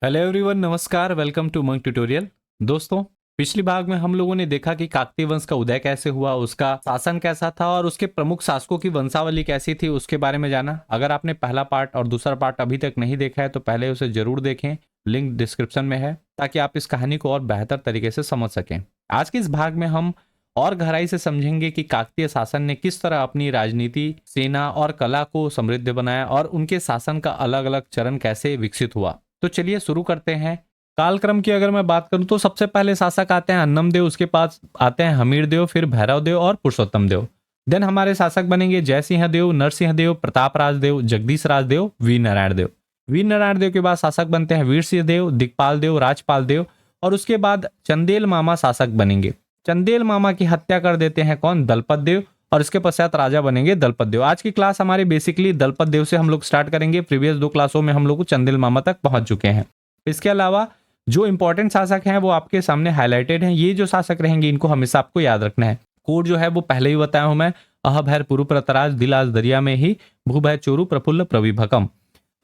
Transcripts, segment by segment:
Hello everyone, नमस्कार। Welcome to Monk Tutorial. दोस्तों, पिछली भाग में हम लोगों ने देखा कि काकतीय वंश का उदय कैसे हुआ, उसका शासन कैसा था और उसके प्रमुख शासकों की वंशावली कैसी थी, उसके बारे में जाना। अगर आपने पहला पार्ट और दूसरा पार्ट अभी तक नहीं देखा है तो पहले उसे जरूर देखें, लिंक डिस्क्रिप्शन में है, ताकि आप इस कहानी को और बेहतर तरीके से समझ सकें। आज के इस भाग में हम और गहराई से समझेंगे कि काकतीय शासन ने किस तरह अपनी राजनीति, सेना और कला को समृद्ध बनाया और उनके शासन का अलग अलग चरण कैसे विकसित हुआ। तो चलिए शुरू करते हैं। कालक्रम की अगर मैं बात करूं तो सबसे पहले शासक आते हैं अन्नम देव, उसके पास आते हैं हमीर देव, फिर भैरव देव और पुरुषोत्तम देव। देन हमारे शासक बनेंगे जयसिंह देव, नरसिंह देव, प्रताप राज देव, जगदीश राज देव, वीर नारायण देव। वीर नारायण देव के बाद शासक बनते हैं वीर सिंह देव, दिक्पाल देव, राजपाल देव और उसके बाद चंदेल मामा शासक बनेंगे। चंदेल मामा की हत्या कर देते हैं कौन? दलपत देव, और इसके पश्चात राजा बनेंगे दलपत देव। आज की क्लास हमारी बेसिकली दलपत देव से हम लोग स्टार्ट करेंगे। प्रीवियस 2 क्लासों में हम लोग चंदेल मामा तक पहुंच चुके हैं। इसके अलावा जो इंपॉर्टेंट शासक हैं वो आपके सामने हाईलाइटेड हैं। ये जो शासक रहेंगे इनको हमेशा आपको याद रखना है। कोड जो है वो पहले ही बताया हूं मैं, अह भैर पुरु प्रतराज दिल आज दरिया में ही, भू भय चोरु प्रफुल्ल प्रविभकम।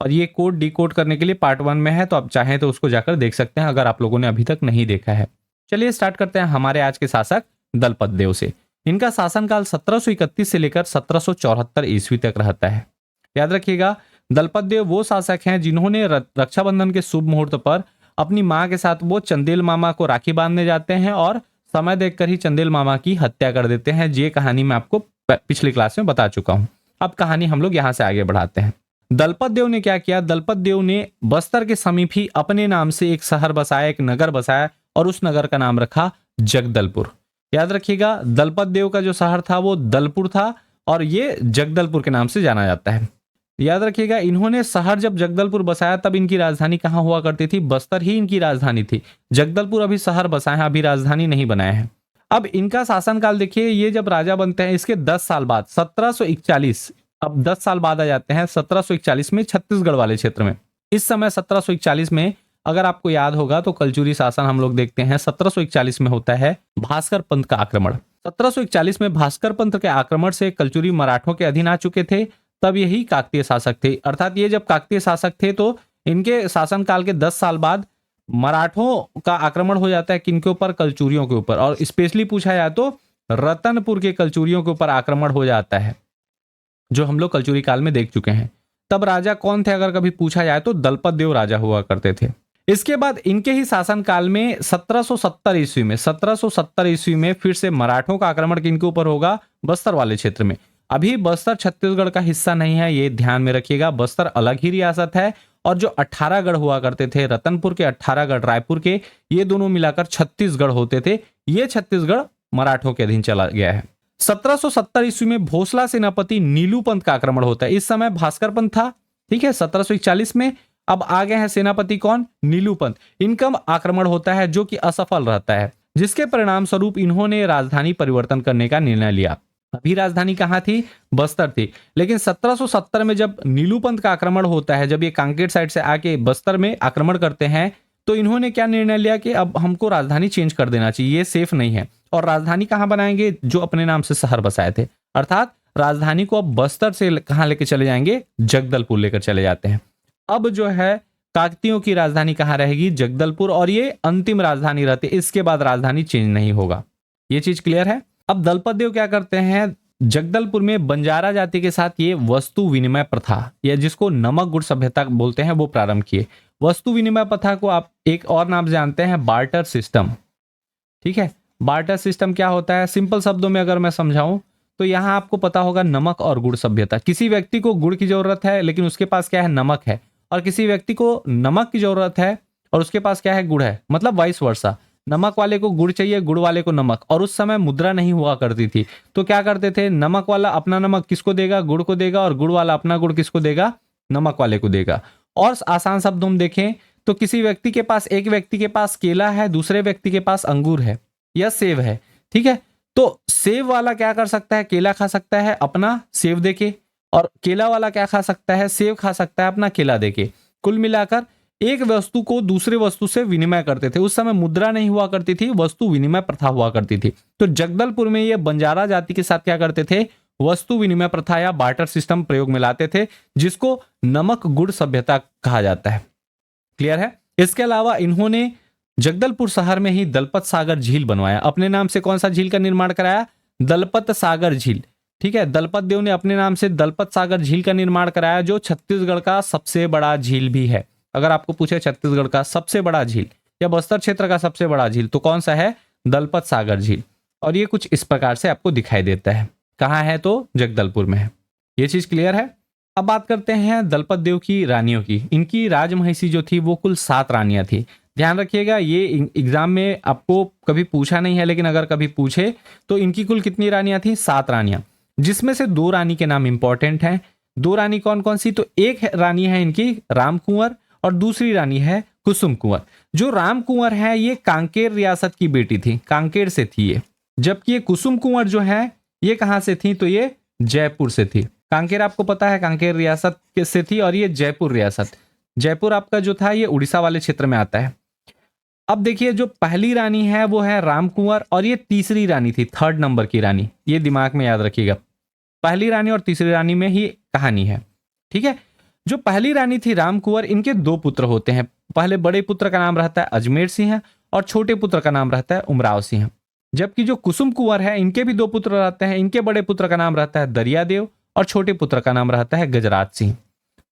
और ये कोड डिकोड करने के लिए पार्ट 1 में है, तो आप चाहें तो उसको जाकर देख सकते हैं अगर आप लोगों ने अभी तक नहीं देखा है। चलिए स्टार्ट करते हैं हमारे आज के शासक दलपत देव से। इनका शासनकाल 1731 से लेकर 1774 ईस्वी तक रहता है। याद रखिएगा, दलपत देव वो शासक हैं जिन्होंने रक्षाबंधन के शुभ मुहूर्त पर अपनी मां के साथ वो चंदेल मामा को राखी बांधने जाते हैं और समय देखकर ही चंदेल मामा की हत्या कर देते हैं। ये कहानी मैं आपको पिछली क्लास में बता चुका हूं। अब कहानी हम लोग यहां से आगे बढ़ाते हैं। दलपत देव ने क्या किया? दलपत देव ने बस्तर के समीप ही अपने नाम से एक शहर बसाया, एक नगर बसाया और उस नगर का नाम रखा जगदलपुर। याद रखिएगा, दलपत देव का जो शहर था वो दलपुर था और ये जगदलपुर के नाम से जाना जाता है। याद रखिएगा, इन्होंने शहर जब जगदलपुर बसाया तब इनकी राजधानी कहां हुआ करती थी? बस्तर ही इनकी राजधानी थी। जगदलपुर अभी शहर बसाया है, अभी राजधानी नहीं बनाया है। अब इनका शासनकाल देखिए, ये जब राजा बनते हैं इसके 10 साल बाद 1741, अब 10 साल बाद आ जाते हैं 1741 में छत्तीसगढ़ वाले क्षेत्र में। इस समय 1741 में अगर आपको याद होगा तो कलचुरी शासन हम लोग देखते हैं। 1741 में होता है भास्कर पंथ का आक्रमण। 1741 में भास्कर पंथ के आक्रमण से कलचुरी मराठों के अधीन आ चुके थे। तब यही काकतीय शासक थे, अर्थात ये जब काकतीय शासक थे तो इनके शासनकाल के 10 साल बाद मराठों का आक्रमण हो जाता है। किनके ऊपर? कलचुरियों के ऊपर, और स्पेशली पूछा जाए तो रतनपुर के कलचुरियों के ऊपर आक्रमण हो जाता है, जो हम लोग कलचुरी काल में देख चुके हैं। तब राजा कौन थे अगर कभी पूछा जाए तो दलपत देव राजा हुआ करते थे। इसके बाद इनके ही शासनकाल में 1770 ईस्वी में 1770 ईस्वी में फिर से मराठों का आक्रमण किनके ऊपर होगा? बस्तर वाले क्षेत्र में। अभी बस्तर छत्तीसगढ़ का हिस्सा नहीं है, ये ध्यान में रखिएगा। बस्तर अलग ही रियासत है और जो 18 गढ़ हुआ करते थे, रतनपुर के 18 गढ़, रायपुर के, ये दोनों मिलाकर छत्तीसगढ़ होते थे। ये छत्तीसगढ़ मराठों के अधीन चला गया है। 1770 ईस्वी में भोसला सेनापति नीलू पंथ का आक्रमण होता है। इस समय भास्कर पंथ था, ठीक है, 1741 में। अब आ गए हैं सेनापति कौन? नीलू पंथ। इनका आक्रमण होता है जो कि असफल रहता है, जिसके परिणाम स्वरूप इन्होंने राजधानी परिवर्तन करने का निर्णय लिया। अभी राजधानी कहां थी? बस्तर थी। लेकिन 1770 में जब नीलू पंथ का आक्रमण होता है, जब ये कांकेर साइड से आके बस्तर में आक्रमण करते हैं, तो इन्होंने क्या निर्णय लिया कि अब हमको राजधानी चेंज कर देना चाहिए, ये सेफ नहीं है। और राजधानी कहां बनाएंगे? जो अपने नाम से शहर बसाए थे, अर्थात राजधानी को अब बस्तर से कहां लेके चले जाएंगे? जगदलपुर लेकर चले जाते हैं। अब जो है काकतियों की राजधानी कहां रहेगी? जगदलपुर, और ये अंतिम राजधानी रहती है। इसके बाद राजधानी चेंज नहीं होगा। ये चीज क्लियर है? अब दलपत देव क्या करते हैं? जगदलपुर में बंजारा जाति के साथ ये वस्तु विनिमय प्रथा, या जिसको नमक गुड़ सभ्यता बोलते हैं, वो प्रारंभ किए। वस्तु विनिमय प्रथा को आप एक और नाम जानते हैं, बार्टर सिस्टम। ठीक है, बार्टर सिस्टम क्या होता है? सिंपल शब्दों में अगर मैं समझाऊं तो यहां आपको पता होगा नमक और गुड़ सभ्यता। किसी व्यक्ति को गुड़ की जरूरत है लेकिन उसके पास क्या है? नमक है। और किसी व्यक्ति को नमक की जरूरत है और उसके पास क्या है? गुड़ है। मतलब वाइस वर्सा, नमक वाले को गुड़ चाहिए, गुड़ वाले को नमक। और उस समय मुद्रा नहीं हुआ करती थी, तो क्या करते थे? नमक वाला अपना नमक किसको देगा? गुड़ को देगा। और गुड़ वाला अपना गुड़ किसको देगा? नमक वाले को देगा। और आसान शब्दों में देखें तो किसी व्यक्ति के पास, एक व्यक्ति के पास केला है, दूसरे व्यक्ति के पास अंगूर है या सेब है, ठीक है, तो सेब वाला क्या कर सकता है? केला खा सकता है अपना सेब देके, और केला वाला क्या खा सकता है? सेब खा सकता है अपना केला देके। कुल मिलाकर एक वस्तु को दूसरे वस्तु से विनिमय करते थे। उस समय मुद्रा नहीं हुआ करती थी, वस्तु विनिमय प्रथा हुआ करती थी। तो जगदलपुर में ये बंजारा जाति के साथ क्या करते थे? वस्तु विनिमय प्रथा या बार्टर सिस्टम प्रयोग में लाते थे, जिसको नमक गुड़ सभ्यता कहा जाता है। क्लियर है? इसके अलावा इन्होंने जगदलपुर शहर में ही दलपत सागर झील बनवाया। अपने नाम से कौन सा झील का निर्माण कराया? दलपत सागर झील। ठीक है, दलपत देव ने अपने नाम से दलपत सागर झील का निर्माण कराया, जो छत्तीसगढ़ का सबसे बड़ा झील भी है। अगर आपको पूछे छत्तीसगढ़ का सबसे बड़ा झील या बस्तर क्षेत्र का सबसे बड़ा झील तो कौन सा है? दलपत सागर झील। और ये कुछ इस प्रकार से आपको दिखाई देता है। कहाँ है? तो जगदलपुर में है। ये चीज क्लियर है। अब बात करते हैं दलपत देव की रानियों की। इनकी राजमहिषी जो थी वो कुल 7 रानियां थी। ध्यान रखिएगा, ये एग्जाम में आपको कभी पूछा नहीं है, लेकिन अगर कभी पूछे तो इनकी कुल कितनी रानियां थी? 7 रानियां, जिसमें से 2 रानी के नाम इंपॉर्टेंट हैं। 2 रानी कौन कौन सी? तो एक रानी है इनकी राम कुंवर और दूसरी रानी है कुसुम कुंवर। जो राम कुंवर है ये कांकेर रियासत की बेटी थी, कांकेर से थी ये। जबकि ये कुसुम कुंवर जो है ये कहां से थी? तो ये जयपुर से थी। कांकेर आपको पता है कांकेर रियासत से थी, और ये जयपुर रियासत, जयपुर आपका जो था ये उड़ीसा वाले क्षेत्र में आता है। अब देखिए, जो पहली रानी है वो है राम कुंवर और ये तीसरी रानी थी, 3rd नंबर की रानी। ये दिमाग में याद रखिएगा, पहली रानी और तीसरी रानी में ही कहानी है। ठीक है, जो पहली रानी थी राम कुंवर, इनके 2 पुत्र होते हैं। पहले बड़े पुत्र का नाम रहता है अजमेर सिंह और छोटे पुत्र का नाम रहता है उमराव सिंह। जबकि जो कुसुम कुंवर है इनके भी 2 पुत्र रहते हैं। इनके बड़े पुत्र का नाम रहता है दरियादेव और छोटे पुत्र का नाम रहता है गजराज सिंह।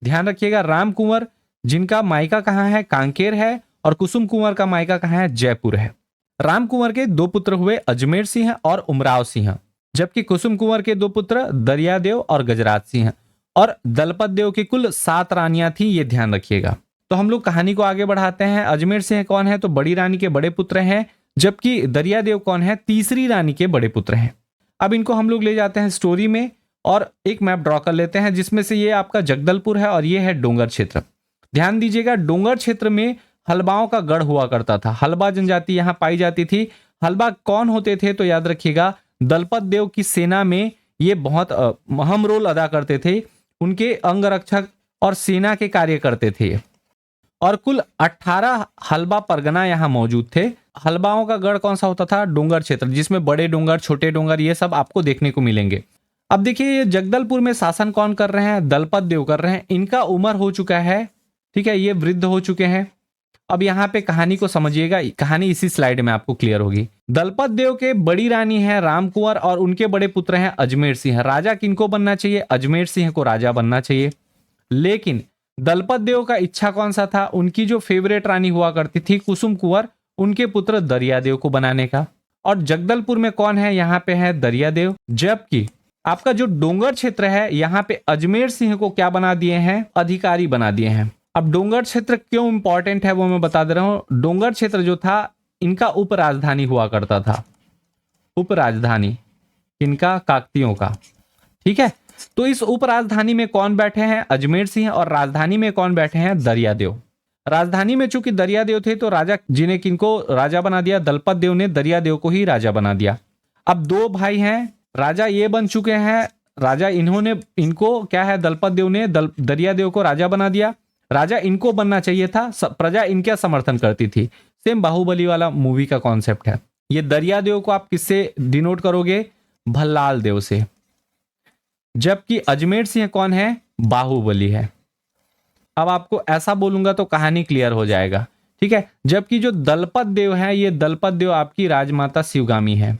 ध्यान रखिएगा, राम कुंवर जिनका मायका कहाँ है? कांकेर है, और कुसुम कुंवर का मायका कहाँ है? जयपुर है। राम कुंवर के 2 पुत्र हुए अजमेर सिंह और उमराव सिंह, जबकि कुसुम कुंवर के 2 पुत्र दरियादेव और गजराज सिंह। और दलपत देव की कुल 7 रानियां थी, ये ध्यान रखिएगा। तो हम लोग कहानी को आगे बढ़ाते हैं। अजमेर सिंह कौन है? तो बड़ी रानी के बड़े पुत्र हैं, जबकि दरियादेव कौन है? तीसरी रानी के बड़े पुत्र हैं। अब इनको हम लोग ले जाते हैं स्टोरी में और एक मैप ड्रॉ कर लेते हैं, जिसमें से ये आपका जगदलपुर है और ये है डोंगर क्षेत्र। ध्यान दीजिएगा, डोंगर क्षेत्र में हलबाओं का गढ़ हुआ करता था। हलबा जनजाति यहाँ पाई जाती थी। हलबा कौन होते थे? तो याद रखिएगा, दलपत देव की सेना में ये बहुत अहम रोल अदा करते थे। उनके अंगरक्षक और सेना के कार्य करते थे। और कुल 18 हलबा परगना यहाँ मौजूद थे। हलबाओं का गढ़ कौन सा होता था? डोंगर क्षेत्र, जिसमें बड़े डोंगर, छोटे डोंगर, ये सब आपको देखने को मिलेंगे। अब देखिए, ये जगदलपुर में शासन कौन कर रहे हैं? दलपत देव कर रहे हैं। इनका उम्र हो चुका है, ठीक है, ये वृद्ध हो चुके हैं। अब यहाँ पे कहानी को समझिएगा, कहानी इसी स्लाइड में आपको क्लियर होगी। दलपत देव के बड़ी रानी है राम कुंवर और उनके बड़े पुत्र हैं अजमेर सिंह। राजा किनको बनना चाहिए? अजमेर सिंह को राजा बनना चाहिए। लेकिन दलपत देव का इच्छा कौन सा था? उनकी जो फेवरेट रानी हुआ करती थी कुसुम कुंवर, उनके पुत्र दरियादेव को बनाने का। और जगदलपुर में कौन है? यहाँ पे है दरियादेव। जबकि आपका जो डोंगर क्षेत्र है यहाँ पे अजमेर सिंह को क्या बना दिए हैं? अधिकारी बना दिए हैं। अब डोंगर क्षेत्र क्यों इंपॉर्टेंट है वो मैं बता दे रहा हूं। डोंगर क्षेत्र जो था इनका उप राजधानी हुआ करता था। उप राजधानी इनका काकतियों का, ठीक है। तो इस उप राजधानी में कौन बैठे हैं? अजमेर सिंह। और राजधानी में कौन बैठे हैं? दरियादेव। राजधानी में चूंकि दरियादेव थे तो राजा जी ने किनको राजा बना दिया? दलपत देव ने दरियादेव को ही राजा बना दिया। अब 2 भाई हैं, राजा ये बन चुके हैं। राजा इन्होंने, इनको क्या है, दलपत देव ने दरियादेव को राजा बना दिया। राजा इनको बनना चाहिए था, प्रजा इनका समर्थन करती थी। सेम बाहुबली वाला मूवी का कॉन्सेप्ट है। ये दरियादेव को आप किससे डिनोट करोगे? भल्लाल देव से। जबकि अजमेर सिंह कौन है? बाहुबली है। अब आपको ऐसा बोलूंगा तो कहानी क्लियर हो जाएगा, ठीक है। जबकि जो दलपत देव है, ये दलपत देव आपकी राजमाता शिवगामी है।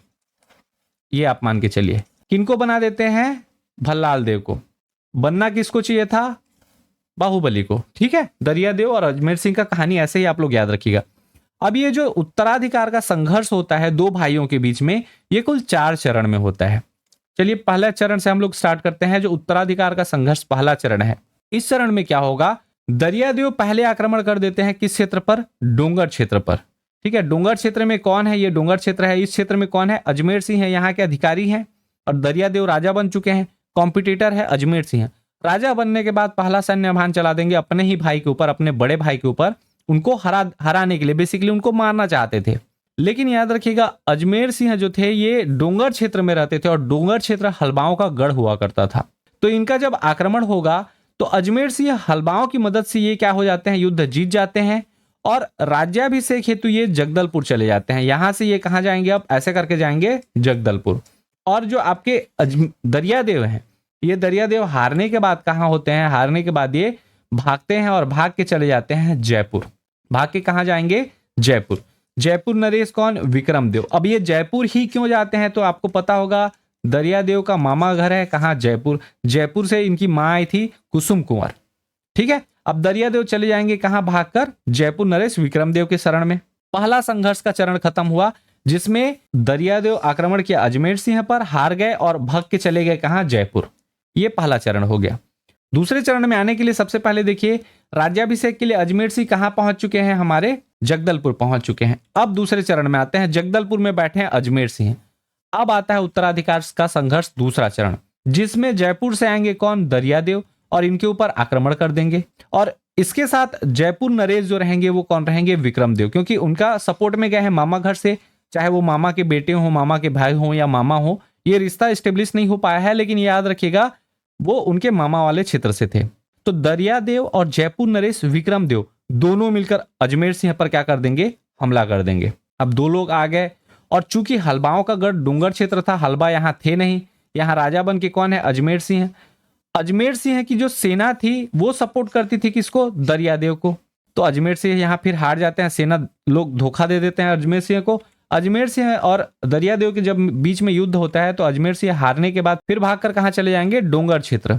ये आप मान के चलिए। किनको बना देते हैं? भल्लाल देव को। बनना किसको चाहिए था? बाहुबली को, ठीक है। दरियादेव और अजमेर सिंह का कहानी ऐसे ही आप लोग याद रखिएगा। अब ये जो उत्तराधिकार का संघर्ष होता है 2 भाइयों के बीच में, ये कुल 4 चरण में होता है। चलिए पहला चरण से हम लोग स्टार्ट करते हैं। जो उत्तराधिकार का संघर्ष पहला चरण है, इस चरण में क्या होगा? दरियादेव पहले आक्रमण कर देते हैं किस क्षेत्र पर? डोंगर क्षेत्र पर, ठीक है। डोंगर क्षेत्र में कौन है? ये डोंगर क्षेत्र है। इस क्षेत्र में कौन है? अजमेर सिंह है, यहाँ के अधिकारी हैं। और दरियादेव राजा बन चुके हैं। कॉम्पिटिटर है अजमेर सिंह। राजा बनने के बाद पहला सैन्य अभियान चला देंगे अपने ही भाई के ऊपर, अपने बड़े भाई के ऊपर, उनको हराने के लिए, बेसिकली उनको मारना चाहते थे। लेकिन याद रखिएगा, अजमेर सिंह जो थे ये डोंगर क्षेत्र में रहते थे और डोंगर क्षेत्र हलबाओं का गढ़ हुआ करता था। तो इनका जब आक्रमण होगा तो अजमेर सिंह हलबाओं की मदद से ये क्या हो जाते हैं? युद्ध जीत जाते हैं और राज्याभिषेक हेतु ये जगदलपुर चले जाते हैं। यहां से ये कहां जाएंगे? अब ऐसे करके जाएंगे जगदलपुर। और जो आपके दरियादेव हैं, ये दरियादेव हारने के बाद कहां होते हैं? हारने के बाद ये भागते हैं और भाग के चले जाते हैं जयपुर। भाग के कहाँ जाएंगे? जयपुर। जयपुर नरेश कौन? विक्रमदेव। अब ये जयपुर ही क्यों जाते हैं तो आपको पता होगा, दरियादेव का मामा घर है कहाँ? जयपुर। जयपुर से इनकी माँ आई थी कुसुम कुंवर। ठीक है, अब दरियादेव चले जाएंगे कहाँ भागकर? जयपुर नरेश विक्रमदेव के शरण में। पहला संघर्ष का चरण खत्म हुआ, जिसमें दरियादेव आक्रमण किया अजमेर सिंह पर, हार गए और भाग के चले गए कहाँ? जयपुर। ये पहला चरण हो गया। दूसरे चरण में आने के लिए सबसे पहले देखिए, राज्याभिषेक के लिए अजमेर सिंह कहाँ पहुंच चुके हैं? हमारे जगदलपुर पहुंच चुके हैं। अब दूसरे चरण में आते हैं, जगदलपुर में बैठे हैं अजमेर सिंह। अब आता है उत्तराधिकार का संघर्ष, दूसरा चरण, जिसमें जयपुर से आएंगे कौन? दरियादेव, और इनके ऊपर आक्रमण कर देंगे। और इसके साथ जयपुर नरेश जो रहेंगे वो कौन रहेंगे? विक्रमदेव, क्योंकि उनका सपोर्ट में गए हैं मामा घर से, चाहे वो मामा के बेटे हो, मामा के भाई हो या मामा हो, ये रिश्ता स्टेब्लिश नहीं हो पाया है, लेकिन याद रखिएगा वो उनके मामा वाले क्षेत्र से थे। तो दरियादेव और जयपुर नरेश विक्रमदेव दोनों मिलकर अजमेर सिंह पर क्या कर देंगे? हमला कर देंगे। अब दो लोग आ गए, और चूंकि हलबाओं का गढ़ डूंगर क्षेत्र था, हलबा यहाँ थे नहीं, यहाँ राजा बन के कौन है? अजमेर सिंह। अजमेर सिंह की जो सेना थी वो सपोर्ट करती थी किसको? दरियादेव को। तो अजमेर सिंह यहाँ फिर हार जाते हैं, सेना लोग धोखा दे देते हैं अजमेर सिंह को। अजमेर सिंह और दरियादेव के जब बीच में युद्ध होता है तो अजमेर सिंह हारने के बाद फिर भागकर कहाँ चले जाएंगे? डोंगर क्षेत्र।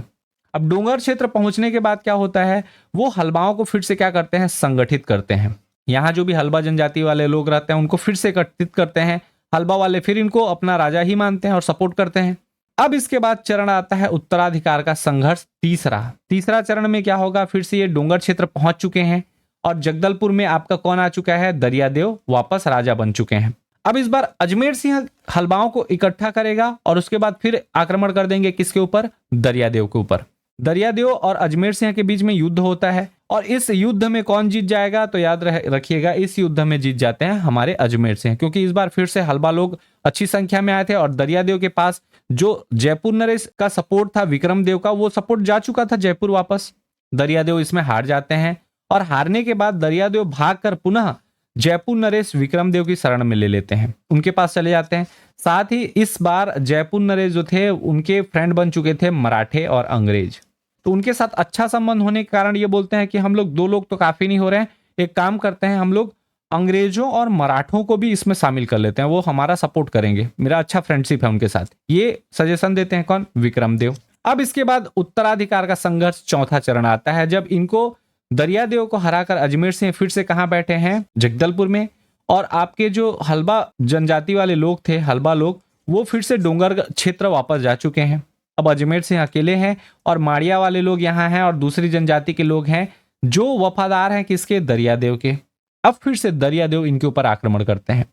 अब डोंगर क्षेत्र पहुंचने के बाद क्या होता है, वो हलबाओं को फिर से क्या करते हैं? संगठित करते हैं। यहाँ जो भी हलबा जनजाति वाले लोग रहते हैं उनको फिर से एकत्रित करते हैं। हलबा वाले फिर इनको अपना राजा ही मानते हैं और सपोर्ट करते हैं। अब इसके बाद चरण आता है उत्तराधिकार का संघर्ष, तीसरा चरण में क्या होगा? फिर से ये डोंगर क्षेत्र पहुंच चुके हैं, और जगदलपुर में आपका कौन आ चुका है? दरियादेव वापस राजा बन चुके हैं। अब इस बार अजमेर सिंह हलबाओं को इकट्ठा करेगा, और उसके बाद फिर आक्रमण कर देंगे किसके ऊपर? दरियादेव के ऊपर। दरियादेव और अजमेर सिंह के बीच में युद्ध होता है, और इस युद्ध में कौन जीत जाएगा? तो याद रखिएगा, इस युद्ध में जीत जाते हैं हमारे अजमेर सिंह, क्योंकि इस बार फिर से हलबा लोग अच्छी संख्या में आए थे, और दरियादेव के पास जो जयपुर नरेश का सपोर्ट था विक्रमदेव का, वो सपोर्ट जा चुका था जयपुर वापस। दरियादेव इसमें हार जाते हैं, और हारने के बाद दरियादेव भागकर पुनः जयपुर नरेश विक्रमदेव की शरण में ले लेते हैं, उनके पास चले जाते हैं। साथ ही इस बार जयपुर नरेश जो थे उनके फ्रेंड बन चुके थे मराठे और अंग्रेज, तो उनके साथ अच्छा संबंध होने के कारण ये बोलते हैं कि हम लोग दो लोग तो काफी नहीं हो रहे हैं, एक काम करते हैं, हम लोग अंग्रेजों और मराठों को भी इसमें शामिल कर लेते हैं, वो हमारा सपोर्ट करेंगे, मेरा अच्छा फ्रेंडशिप है उनके साथ, ये सजेशन देते हैं कौन? विक्रमदेव। अब इसके बाद उत्तराधिकार का संघर्ष, चौथा चरण आता है, जब इनको दरियादेव को हराकर अजमेर सिंह फिर से कहां बैठे हैं? जगदलपुर में। और आपके जो हलबा जनजाति वाले लोग थे, हलबा लोग, वो फिर से डोंगर क्षेत्र वापस जा चुके हैं। अब अजमेर सिंह अकेले हैं, और माड़िया वाले लोग यहाँ हैं, और दूसरी जनजाति के लोग हैं जो वफादार हैं किसके? दरियादेव के। अब फिर से दरियादेव इनके ऊपर आक्रमण करते हैं।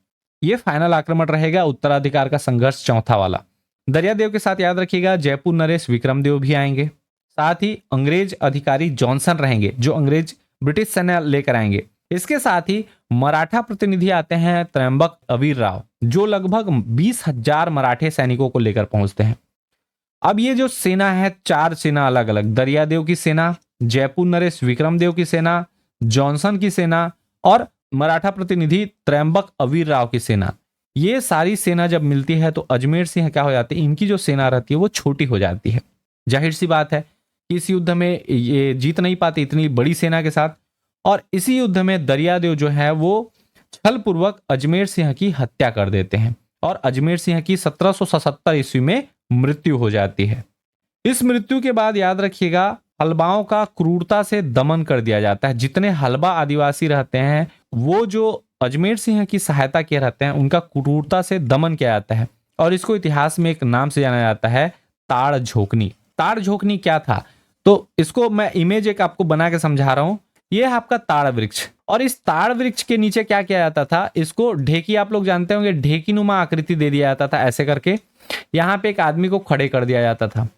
ये फाइनल आक्रमण रहेगा उत्तराधिकार का संघर्ष, चौथा वाला। दरियादेव के साथ याद रखिएगा जयपुर नरेश विक्रमदेव भी आएंगे, साथ ही अंग्रेज अधिकारी जॉनसन रहेंगे जो अंग्रेज ब्रिटिश सेना लेकर आएंगे। इसके साथ ही मराठा प्रतिनिधि आते हैं त्रयंबक अवीर राव, जो लगभग 20,000 मराठे सैनिकों को लेकर पहुंचते हैं। अब ये जो सेना है, चार सेना अलग अलग, दरियादेव की सेना, जयपुर नरेश विक्रमदेव की सेना, जॉनसन की सेना, और मराठा प्रतिनिधि त्रयंबक अवीर राव की सेना, ये सारी सेना जब मिलती है तो अजमेर सिंह क्या हो जाती है? इनकी जो सेना रहती है वो छोटी हो जाती है। जाहिर सी बात है कि इस युद्ध में ये जीत नहीं पाते इतनी बड़ी सेना के साथ, और इसी युद्ध में दरियादेव जो है वो छलपूर्वक अजमेर सिंह की हत्या कर देते हैं, और अजमेर सिंह की 1777 ईस्वी में मृत्यु हो जाती है। इस मृत्यु के बाद याद रखिएगा हलबाओं का क्रूरता से दमन कर दिया जाता है। जितने हलबा आदिवासी रहते हैं वो जो अजमेर सिंह की सहायता किए रहते हैं उनका क्रूरता से दमन किया जाता है, और इसको इतिहास में एक नाम से जाना जाता है, ताड़ झोंकनी। ताड़ झोंकनी क्या था? तो इसको मैं इमेज एक आपको बना के समझा रहा हूं। ये है आपका ताड़ वृक्ष, और इस ताड़ वृक्ष के नीचे क्या किया जाता था? इसको ढेकी, आप लोग जानते होंगे, ढेकी नुमा आकृति दे दिया जाता था ऐसे करके, यहाँ पे एक आदमी को खड़े कर दिया जाता था।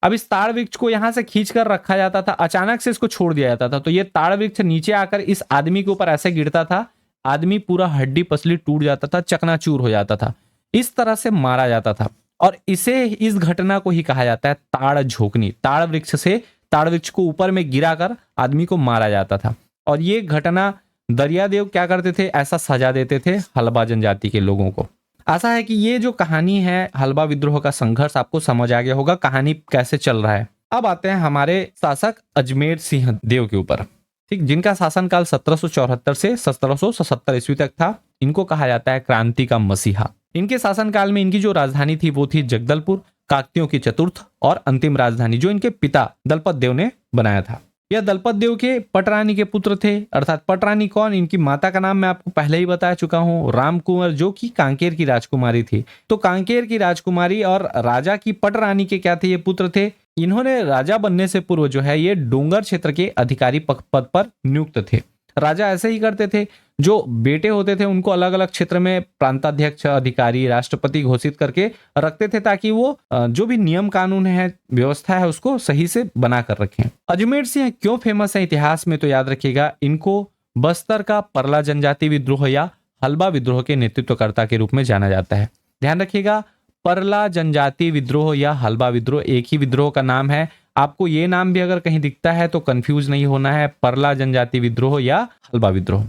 अब इस ताड़ वृक्ष को यहां से खींच कर रखा जाता था, अचानक से इसको छोड़ दिया जाता था, तो ये ताड़ वृक्ष नीचे आकर इस आदमी के ऊपर ऐसे गिरता था, आदमी पूरा हड्डी पसली टूट जाता था, चकनाचूर हो जाता था, इस तरह से मारा जाता था। और इस घटना को ही कहा जाता है ताड़ झोंकनी। ताड़ वृक्ष से, ताड़ वृक्ष को ऊपर में गिराकर आदमी को मारा जाता था, और ये घटना दरियादेव क्या करते थे? ऐसा सजा देते थे हलबा जनजाति के लोगों को। आशा है कि ये जो कहानी है हलबा विद्रोह का संघर्ष आपको समझ आ गया होगा, कहानी कैसे चल रहा है। अब आते हैं हमारे शासक अजमेर सिंह देव के ऊपर। ठीक, जिनका शासनकाल 1774 से 1777 ईस्वी तक था। इनको कहा जाता है क्रांति का मसीहा। इनके शासनकाल में इनकी जो राजधानी थी वो थी जगदलपुर, काकतियों की चतुर्थ और अंतिम राजधानी, जो इनके पिता दलपत देव ने बनाया था। यह दलपत देव के पटरानी के पुत्र थे। अर्थात पटरानी कौन? इनकी माता का नाम मैं आपको पहले ही बता चुका हूँ, राम कुंवर, जो कि कांकेर की राजकुमारी थी। तो कांकेर की राजकुमारी और राजा की पटरानी के क्या थे? ये पुत्र थे। इन्होंने राजा बनने से पूर्व जो है ये डोंगर क्षेत्र के अधिकारी पद पर नियुक्त थे। राजा ऐसे ही करते थे, जो बेटे होते थे उनको अलग अलग क्षेत्र में प्रांताध्यक्ष, अधिकारी, राष्ट्रपति घोषित करके रखते थे, ताकि वो जो भी नियम कानून है, व्यवस्था है, उसको सही से बना कर रखें। अजमेर सिंह क्यों फेमस है इतिहास में? तो याद रखिएगा, इनको बस्तर का परला जनजाति विद्रोह या हलबा विद्रोह के नेतृत्वकर्ता के रूप में जाना जाता है। ध्यान रखिएगा, परला जनजाति विद्रोह या हलबा विद्रोह एक ही विद्रोह का नाम है। आपको ये नाम भी अगर कहीं दिखता है तो कंफ्यूज नहीं होना है, परला जनजाति विद्रोह या हलबा विद्रोह।